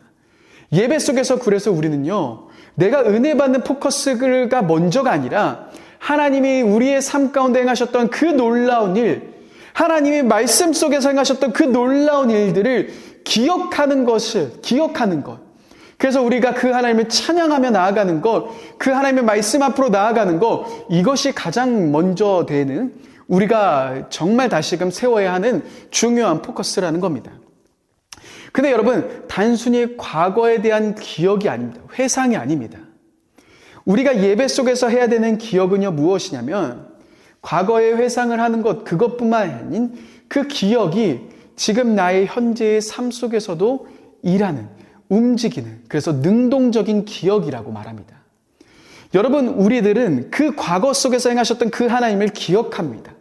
예배 속에서 그래서 우리는요, 내가 은혜 받는 포커스가 먼저가 아니라 하나님이 우리의 삶 가운데 행하셨던 그 놀라운 일, 하나님의 말씀 속에서 행하셨던 그 놀라운 일들을 기억하는 것. 그래서 우리가 그 하나님을 찬양하며 나아가는 것, 그 하나님의 말씀 앞으로 나아가는 것, 이것이 가장 먼저 되는, 우리가 정말 다시금 세워야 하는 중요한 포커스라는 겁니다. 근데 여러분, 단순히 과거에 대한 기억이 아닙니다. 회상이 아닙니다. 우리가 예배 속에서 해야 되는 기억은요, 무엇이냐면 과거의 회상을 하는 것, 그것뿐만 아닌 그 기억이 지금 나의 현재의 삶 속에서도 일하는, 움직이는, 그래서 능동적인 기억이라고 말합니다. 여러분, 우리들은 그 과거 속에서 행하셨던 그 하나님을 기억합니다.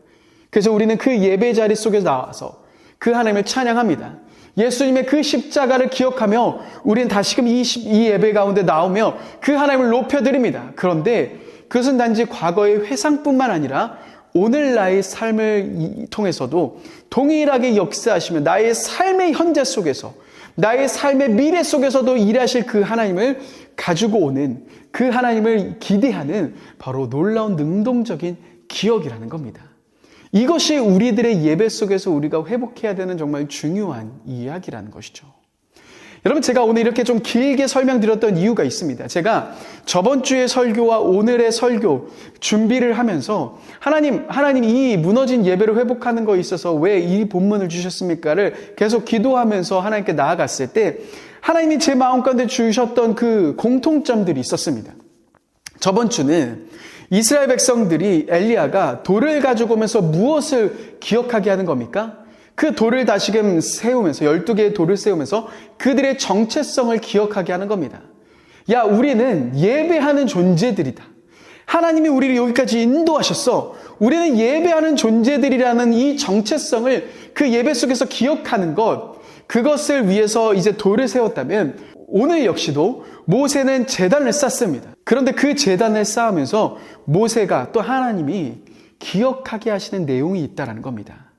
그래서 우리는 그 예배 자리 속에서 나와서 그 하나님을 찬양합니다. 예수님의 그 십자가를 기억하며 우리는 다시금 이 예배 가운데 나오며 그 하나님을 높여드립니다. 그런데 그것은 단지 과거의 회상뿐만 아니라 오늘 나의 삶을 통해서도 동일하게 역사하시며 나의 삶의 현재 속에서, 나의 삶의 미래 속에서도 일하실 그 하나님을 가지고 오는, 그 하나님을 기대하는 바로 놀라운 능동적인 기억이라는 겁니다. 이것이 우리들의 예배 속에서 우리가 회복해야 되는 정말 중요한 이야기라는 것이죠. 여러분, 제가 오늘 이렇게 좀 길게 설명드렸던 이유가 있습니다. 제가 저번 주의 설교와 오늘의 설교 준비를 하면서 하나님 이 무너진 예배를 회복하는 거에 있어서 왜 이 본문을 주셨습니까를 계속 기도하면서 하나님께 나아갔을 때 하나님이 제 마음 가운데 주셨던 그 공통점들이 있었습니다. 저번 주는 이스라엘 백성들이 엘리야가 돌을 가지고 오면서 무엇을 기억하게 하는 겁니까? 그 돌을 다시금 세우면서 12개의 돌을 세우면서 그들의 정체성을 기억하게 하는 겁니다. 야, 우리는 예배하는 존재들이다. 하나님이 우리를 여기까지 인도하셨어. 우리는 예배하는 존재들이라는 이 정체성을 그 예배 속에서 기억하는 것, 그것을 위해서 이제 돌을 세웠다면 오늘 역시도 모세는 제단을 쌓습니다. 그런데 그 제단을 쌓으면서 모세가 또 하나님이 기억하게 하시는 내용이 있다는 겁니다.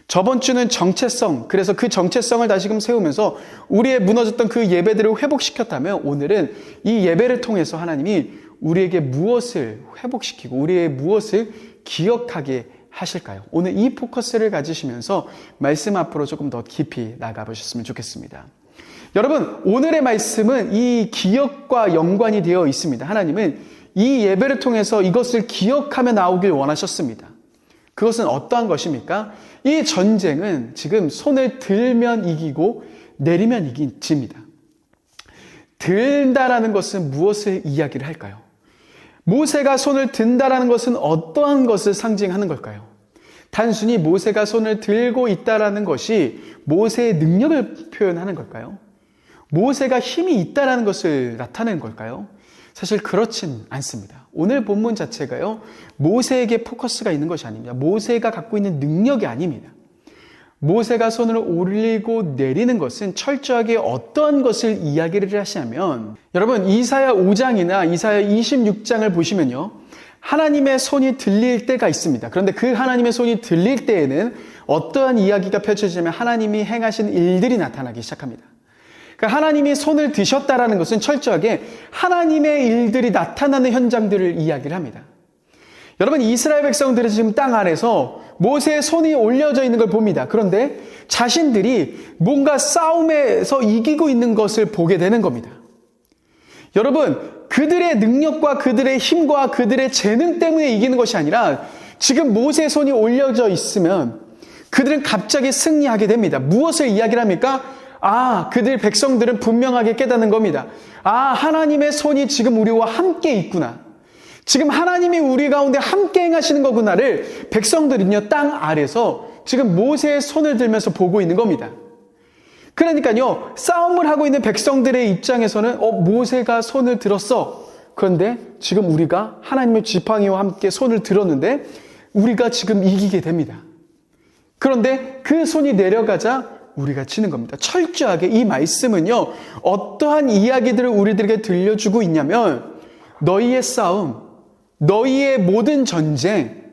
저번 주는 정체성, 그래서 그 정체성을 다시금 세우면서 우리의 무너졌던 그 예배들을 회복시켰다면 오늘은 이 예배를 통해서 하나님이 우리에게 무엇을 회복시키고 우리의 무엇을 기억하게 하실까요? 오늘 이 포커스를 가지시면서 말씀 앞으로 조금 더 깊이 나가보셨으면 좋겠습니다. 여러분, 오늘의 말씀은 이 기억과 연관이 되어 있습니다. 하나님은 이 예배를 통해서 이것을 기억하며 나오길 원하셨습니다. 그것은 어떠한 것입니까? 이 전쟁은 지금 손을 들면 이기고 내리면 집니다. 들다라는 것은 무엇을 이야기를 할까요? 모세가 손을 든다라는 것은 어떠한 것을 상징하는 걸까요? 단순히 모세가 손을 들고 있다라는 것이 모세의 능력을 표현하는 걸까요? 모세가 힘이 있다는 것을 나타내는 걸까요? 사실 그렇진 않습니다. 오늘 본문 자체가요, 모세에게 포커스가 있는 것이 아닙니다. 모세가 갖고 있는 능력이 아닙니다. 모세가 손을 올리고 내리는 것은 철저하게 어떤 것을 이야기를 하시냐면, 여러분 이사야 5장이나 이사야 26장을 보시면요, 하나님의 손이 들릴 때가 있습니다. 그런데 그 하나님의 손이 들릴 때에는 어떠한 이야기가 펼쳐지냐면 하나님이 행하신 일들이 나타나기 시작합니다. 그러니까 하나님이 손을 드셨다라는 것은 철저하게 하나님의 일들이 나타나는 현장들을 이야기를 합니다. 여러분 이스라엘 백성들이 지금 땅 아래서 모세의 손이 올려져 있는 걸 봅니다. 그런데 자신들이 뭔가 싸움에서 이기고 있는 것을 보게 되는 겁니다. 여러분 그들의 능력과 그들의 힘과 그들의 재능 때문에 이기는 것이 아니라 지금 모세의 손이 올려져 있으면 그들은 갑자기 승리하게 됩니다. 무엇을 이야기를 합니까? 그들 백성들은 분명하게 깨닫는 겁니다. 하나님의 손이 지금 우리와 함께 있구나. 지금 하나님이 우리 가운데 함께 행하시는 거구나를 백성들은요, 땅 아래서 지금 모세의 손을 들면서 보고 있는 겁니다. 그러니까요, 싸움을 하고 있는 백성들의 입장에서는 모세가 손을 들었어. 그런데 지금 우리가 하나님의 지팡이와 함께 손을 들었는데 우리가 지금 이기게 됩니다. 그런데 그 손이 내려가자 우리가 지는 겁니다. 철저하게 이 말씀은요, 어떠한 이야기들을 우리들에게 들려주고 있냐면 너희의 싸움, 너희의 모든 전쟁,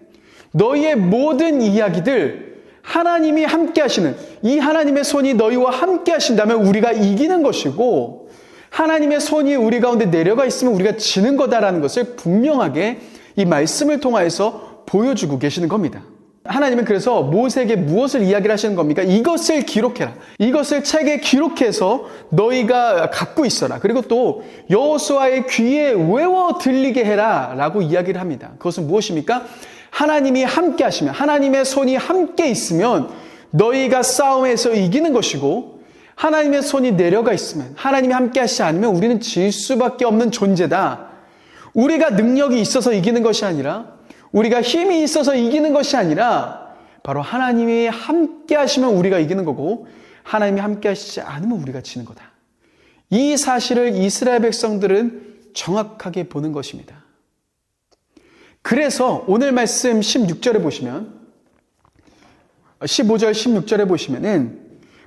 너희의 모든 이야기들 하나님이 함께 하시는, 이 하나님의 손이 너희와 함께 하신다면 우리가 이기는 것이고, 하나님의 손이 우리 가운데 내려가 있으면 우리가 지는 거다라는 것을 분명하게 이 말씀을 통하여서 보여주고 계시는 겁니다. 하나님은 그래서 모세에게 무엇을 이야기를 하시는 겁니까? 이것을 기록해라. 이것을 책에 기록해서 너희가 갖고 있어라. 그리고 또 여호수아의 귀에 외워 들리게 해라 라고 이야기를 합니다. 그것은 무엇입니까? 하나님이 함께 하시면, 하나님의 손이 함께 있으면 너희가 싸움에서 이기는 것이고, 하나님의 손이 내려가 있으면, 하나님이 함께 하시지 않으면 우리는 질 수밖에 없는 존재다. 우리가 능력이 있어서 이기는 것이 아니라, 우리가 힘이 있어서 이기는 것이 아니라 바로 하나님이 함께 하시면 우리가 이기는 거고, 하나님이 함께 하시지 않으면 우리가 지는 거다. 이 사실을 이스라엘 백성들은 정확하게 보는 것입니다. 그래서 오늘 말씀 16절에 보시면, 15절 16절에 보시면은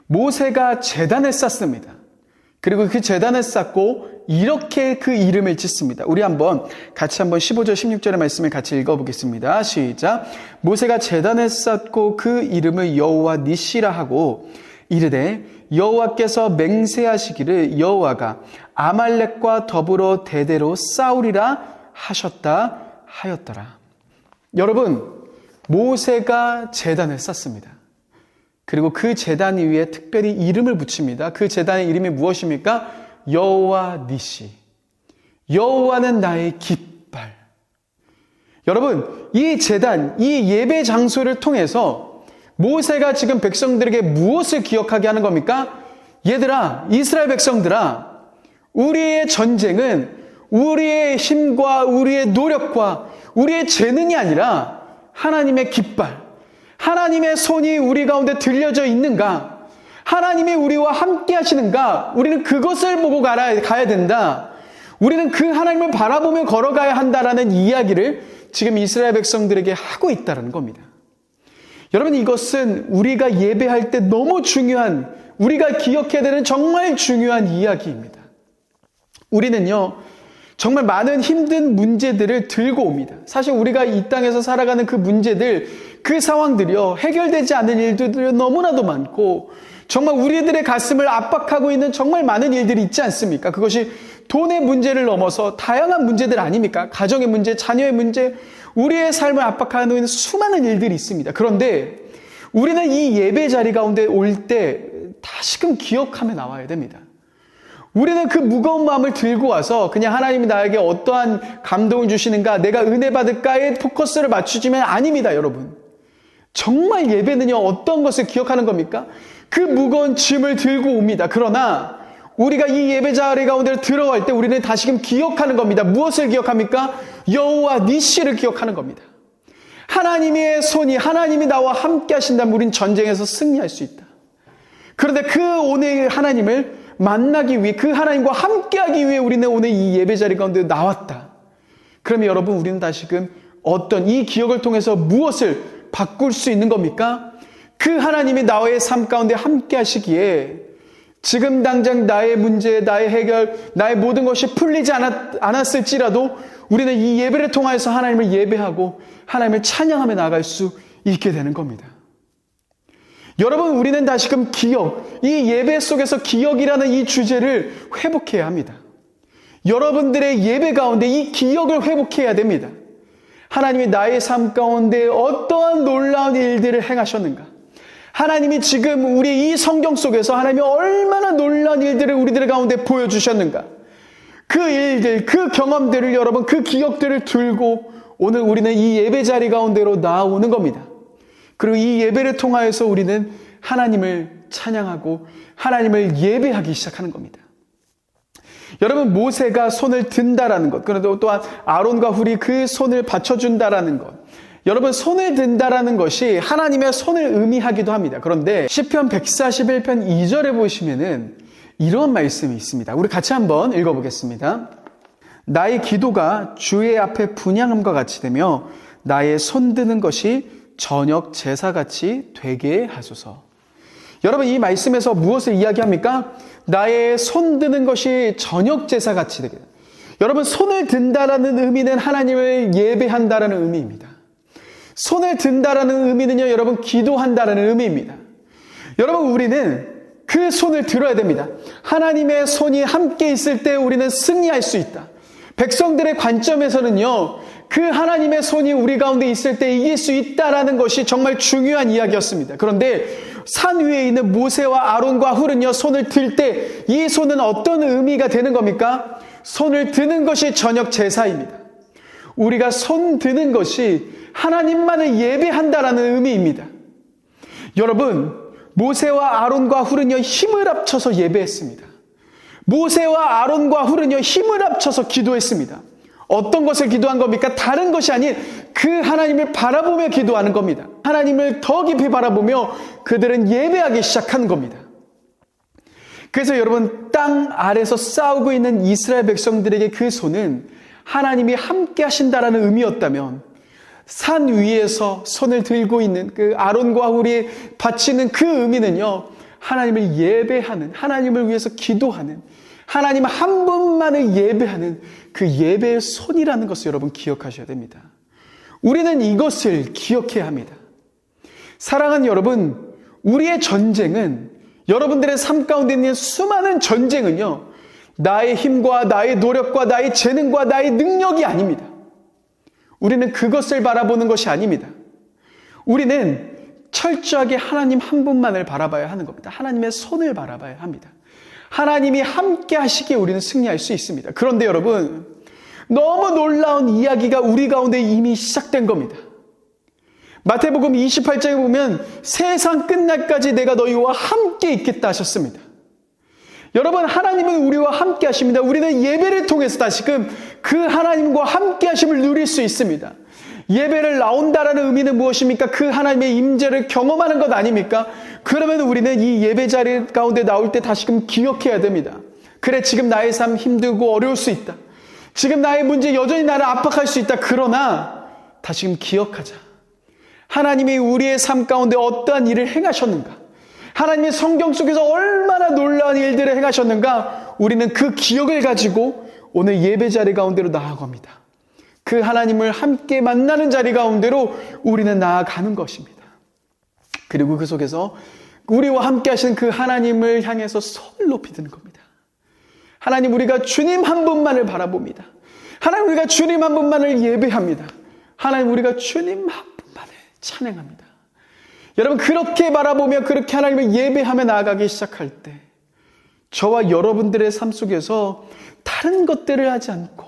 모세가 제단을 쌓습니다. 그리고 그 제단을 쌓고 이렇게 그 이름을 짓습니다. 우리 같이 15절 16절의 말씀을 같이 읽어보겠습니다. 시작. 모세가 제단을 쌓고 그 이름을 여호와 니시라 하고 이르되 여호와께서 맹세하시기를 여호와가 아말렉과 더불어 대대로 싸우리라 하셨다 하였더라. 여러분, 모세가 제단을 쌓습니다. 그리고 그 제단 위에 특별히 이름을 붙입니다. 그 제단의 이름이 무엇입니까? 여호와 니시. 여호와는 나의 깃발. 여러분, 이 제단, 이 예배 장소를 통해서 모세가 지금 백성들에게 무엇을 기억하게 하는 겁니까? 얘들아, 이스라엘 백성들아, 우리의 전쟁은 우리의 힘과 우리의 노력과 우리의 재능이 아니라 하나님의 깃발, 하나님의 손이 우리 가운데 들려져 있는가? 하나님이 우리와 함께 하시는가? 우리는 그것을 보고 가야 된다. 우리는 그 하나님을 바라보며 걸어가야 한다라는 이야기를 지금 이스라엘 백성들에게 하고 있다는 겁니다. 여러분, 이것은 우리가 예배할 때 너무 중요한, 우리가 기억해야 되는 정말 중요한 이야기입니다. 우리는요, 정말 많은 힘든 문제들을 들고 옵니다. 사실 우리가 이 땅에서 살아가는 그 문제들, 그 상황들이요, 해결되지 않은 일들이 너무나도 많고, 정말 우리들의 가슴을 압박하고 있는 정말 많은 일들이 있지 않습니까? 그것이 돈의 문제를 넘어서 다양한 문제들 아닙니까? 가정의 문제, 자녀의 문제, 우리의 삶을 압박하고 있는 수많은 일들이 있습니다. 그런데 우리는 이 예배 자리 가운데 올 때 다시금 기억하며 나와야 됩니다. 우리는 그 무거운 마음을 들고 와서 그냥 하나님이 나에게 어떠한 감동을 주시는가, 내가 은혜 받을까에 포커스를 맞추지만 아닙니다, 여러분. 정말 예배는요, 어떤 것을 기억하는 겁니까? 그 무거운 짐을 들고 옵니다. 그러나 우리가 이 예배 자리 가운데 들어갈 때 우리는 다시금 기억하는 겁니다. 무엇을 기억합니까? 여호와 니시를 기억하는 겁니다. 하나님의 손이, 하나님이 나와 함께 하신다면 우린 전쟁에서 승리할 수 있다. 그런데 그 오늘 하나님을 만나기 위해, 그 하나님과 함께하기 위해 우리는 오늘 이 예배 자리 가운데 나왔다. 그러면 여러분, 우리는 다시금 어떤 이 기억을 통해서 무엇을 바꿀 수 있는 겁니까? 그 하나님이 나의 삶 가운데 함께 하시기에 지금 당장 나의 문제, 나의 해결, 나의 모든 것이 풀리지 않았을지라도 우리는 이 예배를 통하여서 하나님을 예배하고 하나님을 찬양하며 나아갈 수 있게 되는 겁니다. 여러분, 우리는 다시금 기억, 이 예배 속에서 기억이라는 이 주제를 회복해야 합니다. 여러분들의 예배 가운데 이 기억을 회복해야 됩니다. 하나님이 나의 삶 가운데 어떠한 놀라운 일들을 행하셨는가? 하나님이 지금 우리 이 성경 속에서 하나님이 얼마나 놀라운 일들을 우리들 가운데 보여주셨는가? 그 일들, 그 경험들을 여러분, 그 기억들을 들고 오늘 우리는 이 예배 자리 가운데로 나아오는 겁니다. 그리고 이 예배를 통하여서 우리는 하나님을 찬양하고 하나님을 예배하기 시작하는 겁니다. 여러분, 모세가 손을 든다라는 것, 그런데 또한 아론과 훌이 그 손을 받쳐준다라는 것, 여러분, 손을 든다라는 것이 하나님의 손을 의미하기도 합니다. 그런데 시편 141편 2절에 보시면은 이런 말씀이 있습니다. 우리 같이 한번 읽어보겠습니다. 나의 기도가 주의 앞에 분향함과 같이 되며 나의 손 드는 것이 저녁 제사같이 되게 하소서. 여러분, 이 말씀에서 무엇을 이야기합니까? 나의 손 드는 것이 저녁 제사같이 되게. 여러분, 손을 든다라는 의미는 하나님을 예배한다라는 의미입니다. 손을 든다라는 의미는요, 여러분, 기도한다라는 의미입니다. 여러분, 우리는 그 손을 들어야 됩니다. 하나님의 손이 함께 있을 때 우리는 승리할 수 있다. 백성들의 관점에서는요, 그 하나님의 손이 우리 가운데 있을 때 이길 수 있다라는 것이 정말 중요한 이야기였습니다. 그런데 산 위에 있는 모세와 아론과 훌은요, 손을 들 때 이 손은 어떤 의미가 되는 겁니까? 손을 드는 것이 저녁 제사입니다. 우리가 손 드는 것이 하나님만을 예배한다라는 의미입니다. 여러분, 모세와 아론과 훌은요, 힘을 합쳐서 예배했습니다. 모세와 아론과 훌은요, 힘을 합쳐서 기도했습니다. 어떤 것을 기도한 겁니까? 다른 것이 아닌 그 하나님을 바라보며 기도하는 겁니다. 하나님을 더 깊이 바라보며 그들은 예배하기 시작한 겁니다. 그래서 여러분, 땅 아래서 싸우고 있는 이스라엘 백성들에게 그 손은 하나님이 함께 하신다라는 의미였다면, 산 위에서 손을 들고 있는 그 아론과 훌이 바치는 그 의미는요, 하나님을 예배하는, 하나님을 위해서 기도하는, 하나님 한 분만을 예배하는 그 예배의 손이라는 것을 여러분 기억하셔야 됩니다. 우리는 이것을 기억해야 합니다. 사랑하는 여러분, 우리의 전쟁은, 여러분들의 삶 가운데 있는 수많은 전쟁은요, 나의 힘과 나의 노력과 나의 재능과 나의 능력이 아닙니다. 우리는 그것을 바라보는 것이 아닙니다. 우리는 철저하게 하나님 한 분만을 바라봐야 하는 겁니다. 하나님의 손을 바라봐야 합니다. 하나님이 함께 하시기에 우리는 승리할 수 있습니다. 그런데 여러분, 너무 놀라운 이야기가 우리 가운데 이미 시작된 겁니다. 마태복음 28장에 보면 세상 끝날까지 내가 너희와 함께 있겠다 하셨습니다. 여러분, 하나님은 우리와 함께 하십니다. 우리는 예배를 통해서 다시금 그 하나님과 함께 하심을 누릴 수 있습니다. 예배를 나온다라는 의미는 무엇입니까? 그 하나님의 임재를 경험하는 것 아닙니까? 그러면 우리는 이 예배 자리 가운데 나올 때 다시금 기억해야 됩니다. 그래, 지금 나의 삶 힘들고 어려울 수 있다. 지금 나의 문제 여전히 나를 압박할 수 있다. 그러나 다시금 기억하자. 하나님이 우리의 삶 가운데 어떠한 일을 행하셨는가? 하나님의 성경 속에서 얼마나 놀라운 일들을 행하셨는가? 우리는 그 기억을 가지고 오늘 예배 자리 가운데로 나아갑니다. 그 하나님을 함께 만나는 자리 가운데로 우리는 나아가는 것입니다. 그리고 그 속에서 우리와 함께 하시는 그 하나님을 향해서 손을 높이 드는 겁니다. 하나님, 우리가 주님 한 분만을 바라봅니다. 하나님, 우리가 주님 한 분만을 예배합니다. 하나님, 우리가 주님 한 분만을 찬양합니다. 여러분, 그렇게 바라보며 그렇게 하나님을 예배하며 나아가기 시작할 때 저와 여러분들의 삶 속에서 다른 것들을 하지 않고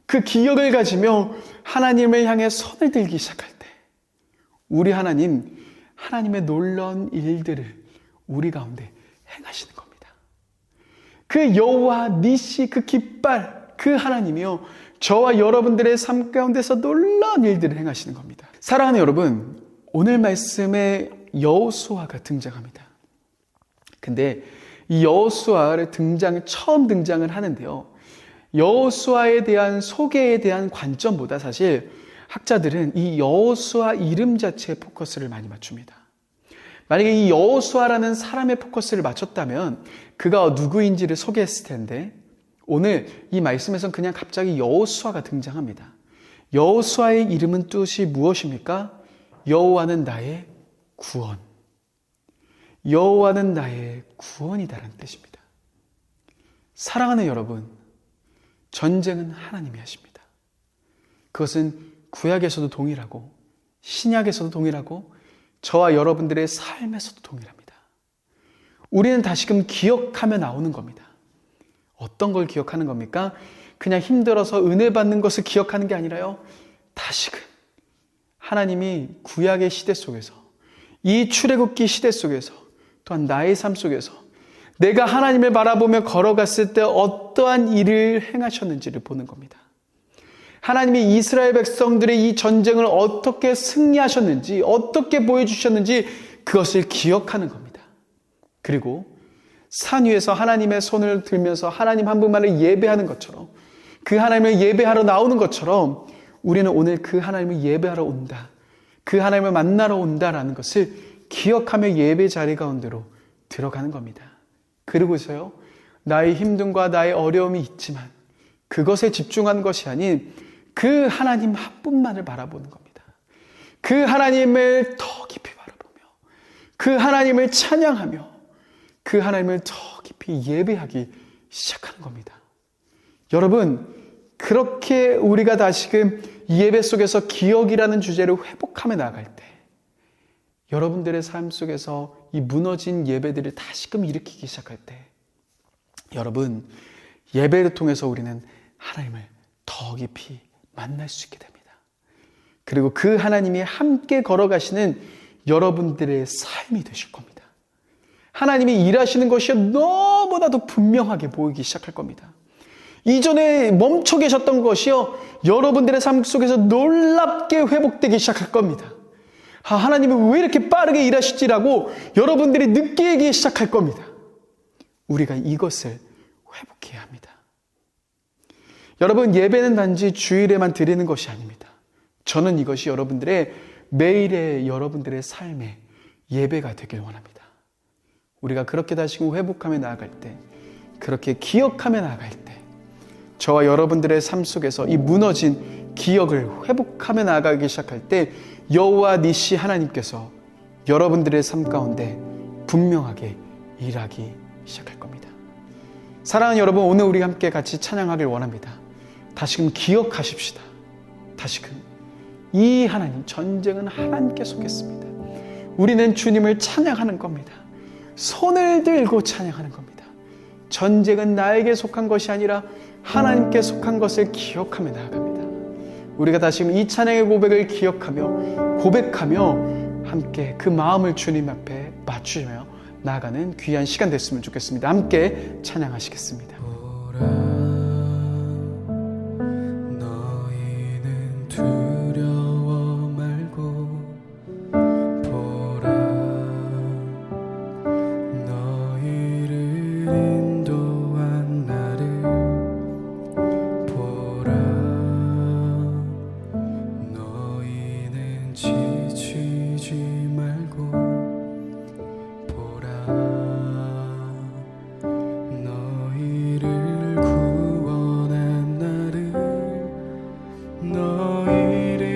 그 기억을 가지며 하나님을 향해 손을 들기 시작할 때 우리 하나님, 하나님의 놀라운 일들을 우리 가운데 행하시는 겁니다. 그 여호와 니시, 그 깃발, 그 하나님이요, 저와 여러분들의 삶 가운데서 놀라운 일들을 행하시는 겁니다. 사랑하는 여러분, 오늘 말씀에 여호수아가 등장합니다. 근데 이 여호수아의 처음 등장을 하는데요. 여호수아에 대한 소개에 대한 관점보다 사실 학자들은 이 여호수아 이름 자체에 포커스를 많이 맞춥니다. 만약에 이 여호수아라는 사람의 포커스를 맞췄다면 그가 누구인지를 소개했을 텐데 오늘 이 말씀에서는 그냥 갑자기 여호수아가 등장합니다. 여호수아의 이름은 뜻이 무엇입니까? 여호와는 나의 구원. 여호와는 나의 구원이다라는 뜻입니다. 사랑하는 여러분, 전쟁은 하나님이 하십니다. 그것은 구약에서도 동일하고 신약에서도 동일하고 저와 여러분들의 삶에서도 동일합니다. 우리는 다시금 기억하며 나오는 겁니다. 어떤 걸 기억하는 겁니까? 그냥 힘들어서 은혜 받는 것을 기억하는 게 아니라요. 다시금 하나님이 구약의 시대 속에서 이 출애굽기 시대 속에서 또한 나의 삶 속에서 내가 하나님을 바라보며 걸어갔을 때 어떠한 일을 행하셨는지를 보는 겁니다. 하나님이 이스라엘 백성들의 이 전쟁을 어떻게 승리하셨는지, 어떻게 보여주셨는지 그것을 기억하는 겁니다. 그리고 산 위에서 하나님의 손을 들면서 하나님 한 분만을 예배하는 것처럼, 그 하나님을 예배하러 나오는 것처럼 우리는 오늘 그 하나님을 예배하러 온다, 그 하나님을 만나러 온다라는 것을 기억하며 예배 자리 가운데로 들어가는 겁니다. 그리고서요, 나의 힘듦과 나의 어려움이 있지만 그것에 집중하는 것이 아닌 그 하나님 한 분만을 바라보는 겁니다. 그 하나님을 더 깊이 바라보며 그 하나님을 찬양하며 그 하나님을 더 깊이 예배하기 시작하는 겁니다. 여러분, 그렇게 우리가 다시금 예배 속에서 기억이라는 주제를 회복하며 나아갈 때 여러분들의 삶 속에서 이 무너진 예배들을 다시금 일으키기 시작할 때 여러분, 예배를 통해서 우리는 하나님을 더 깊이 만날 수 있게 됩니다. 그리고 그 하나님이 함께 걸어가시는 여러분들의 삶이 되실 겁니다. 하나님이 일하시는 것이 너무나도 분명하게 보이기 시작할 겁니다. 이전에 멈춰 계셨던 것이요, 여러분들의 삶 속에서 놀랍게 회복되기 시작할 겁니다. 하나님이 왜 이렇게 빠르게 일하시지라고 여러분들이 느끼기 시작할 겁니다. 우리가 이것을 회복해야 합니다. 여러분, 예배는 단지 주일에만 드리는 것이 아닙니다. 저는 이것이 여러분들의 매일의 여러분들의 삶의 예배가 되길 원합니다. 우리가 그렇게 다시금 회복하며 나아갈 때, 그렇게 기억하며 나아갈 때 저와 여러분들의 삶 속에서 이 무너진 기억을 회복하며 나아가기 시작할 때 여호와 니시 하나님께서 여러분들의 삶 가운데 분명하게 일하기 시작할 겁니다. 사랑하는 여러분, 오늘 우리 함께 같이 찬양하길 원합니다. 다시금 기억하십시다. 다시금 이 하나님, 전쟁은 하나님께 속했습니다. 우리는 주님을 찬양하는 겁니다. 손을 들고 찬양하는 겁니다. 전쟁은 나에게 속한 것이 아니라 하나님께 속한 것을 기억하며 나아갑니다. 우리가 다시금 이 찬양의 고백을 기억하며 고백하며 함께 그 마음을 주님 앞에 맞추며 나아가는 귀한 시간 됐으면 좋겠습니다. 함께 찬양하시겠습니다. 너희는 두려워 말고 보라, 너희를 인도한 나를 보라, 너희는 지치지 말고 보라, 너희를 구원한 나를, 너희를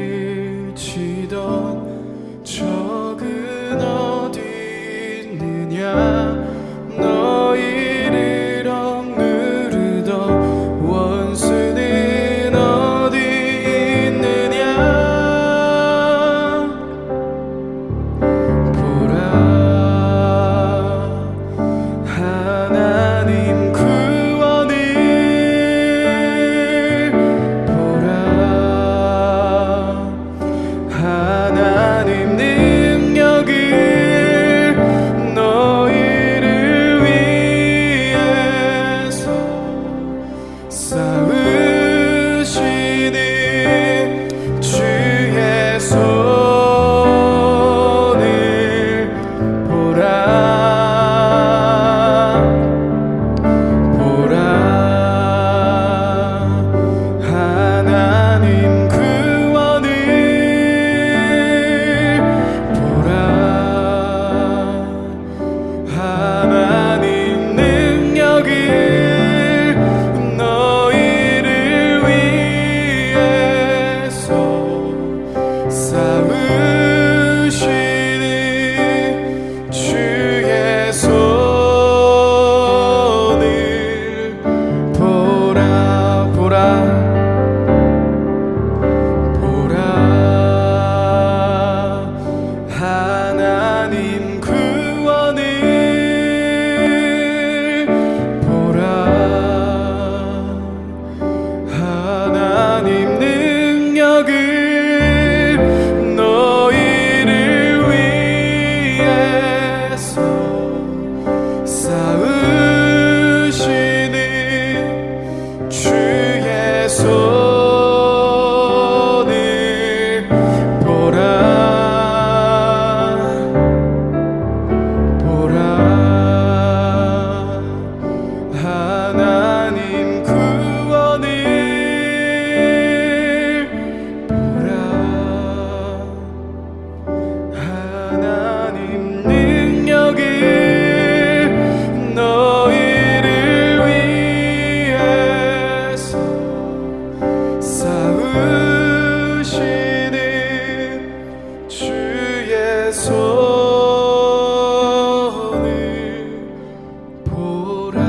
치던 적은 어디 있느냐, 너희를 억누르던 원수는 어디 있느냐, 보라, 하나님 구원을 보라, 하나님 능력을 너희를 위해서 싸우시는 주의 손을 보라, 손을 보라 하나님 구원을 보라 하나님 능력을 너희를 위해서 쌓으시는 주의 손을 보라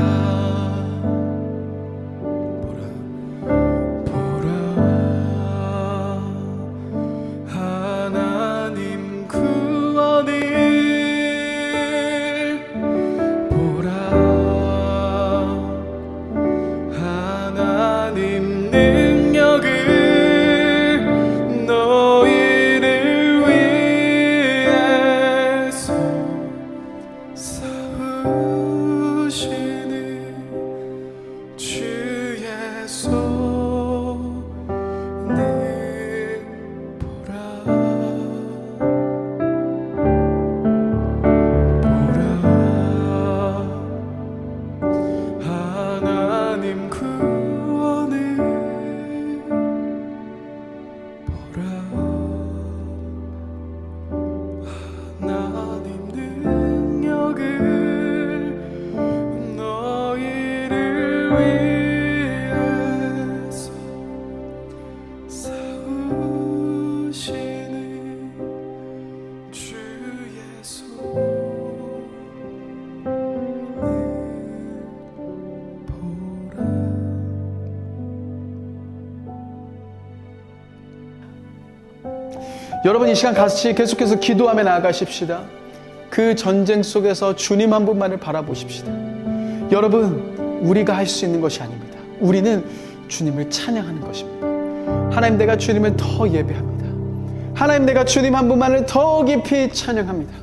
하나님 구원을 보라 하나님 능력을 너희를 위해서 쌓으시는 주의 손을 보라 하나님 구원을 보라 하나님 능력을 너희를 위해서 쌓으시는 주의 손을 보라. 여러분, 이 시간 같이 계속해서 기도하며 나아가십시다. 그 전쟁 속에서 주님 한 분만을 바라보십시다. 여러분, 우리가 할 수 있는 것이 아닙니다. 우리는 주님을 찬양하는 것입니다. 하나님, 내가 주님을 더 예배합니다. 하나님, 내가 주님 한 분만을 더 깊이 찬양합니다.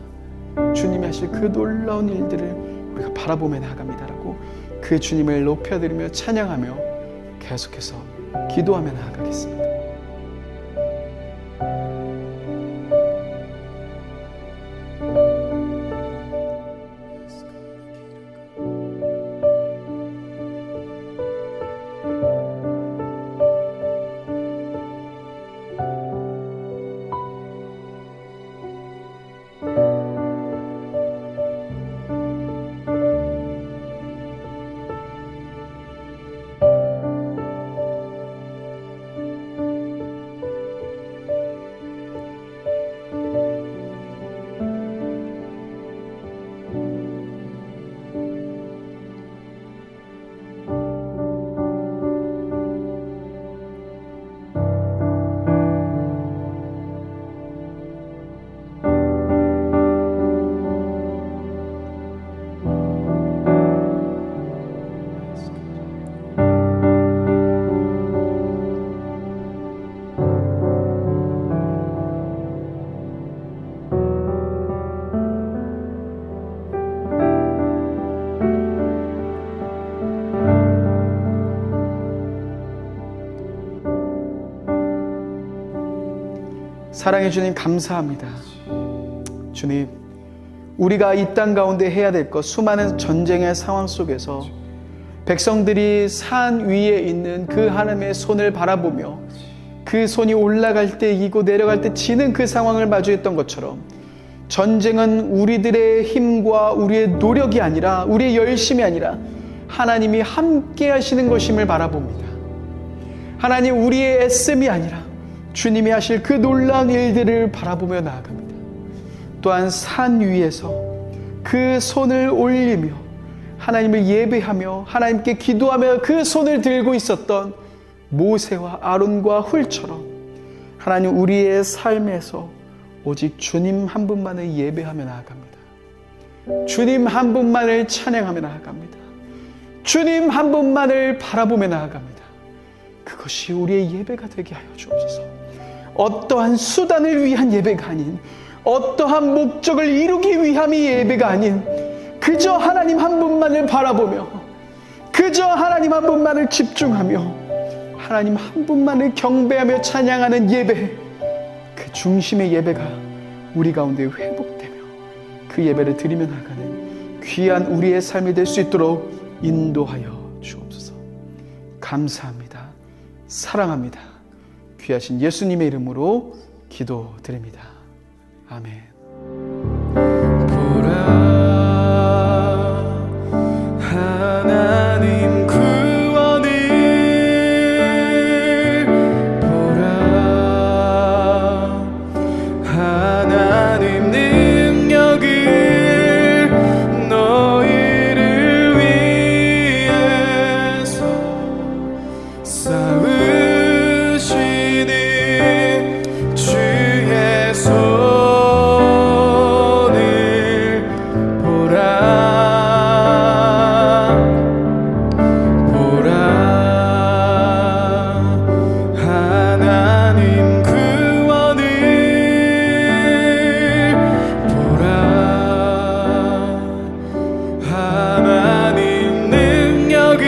주님이 하실 그 놀라운 일들을 우리가 바라보며 나아갑니다라고 그 주님을 높여드리며 찬양하며 계속해서 기도하며 나아가겠습니다. 사랑해 주님, 감사합니다. 주님, 우리가 이 땅 가운데 해야 될 것, 수많은 전쟁의 상황 속에서 백성들이 산 위에 있는 그 하나님의 손을 바라보며 그 손이 올라갈 때 이기고 내려갈 때 지는 그 상황을 마주했던 것처럼, 전쟁은 우리들의 힘과 우리의 노력이 아니라, 우리의 열심이 아니라 하나님이 함께 하시는 것임을 바라봅니다. 하나님, 우리의 애씀이 아니라 주님이 하실 그 놀라운 일들을 바라보며 나아갑니다. 또한 산 위에서 그 손을 올리며 하나님을 예배하며 하나님께 기도하며 그 손을 들고 있었던 모세와 아론과 훌처럼, 하나님, 우리의 삶에서 오직 주님 한 분만을 예배하며 나아갑니다. 주님 한 분만을 찬양하며 나아갑니다. 주님 한 분만을 바라보며 나아갑니다. 그것이 우리의 예배가 되게 하여 주옵소서. 어떠한 수단을 위한 예배가 아닌, 어떠한 목적을 이루기 위함이 예배가 아닌, 그저 하나님 한 분만을 바라보며, 그저 하나님 한 분만을 집중하며 하나님 한 분만을 경배하며 찬양하는 예배, 그 중심의 예배가 우리 가운데 회복되며 그 예배를 드리며 나가는 귀한 우리의 삶이 될 수 있도록 인도하여 주옵소서. 감사합니다. 사랑합니다. 귀하신 예수님의 이름으로 기도드립니다. 아멘. 보라 하나님 구원을 보라 하나님 능력을 너희를 위해서 쌓으시니 주의 손을 보라 보라 하나님 구원을 보라 하나님 능력을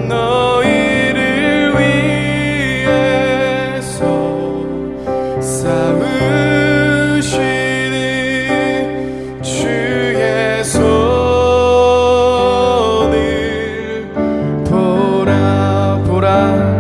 너희를 위해서 쌓으시니 주의 손을 보라 보라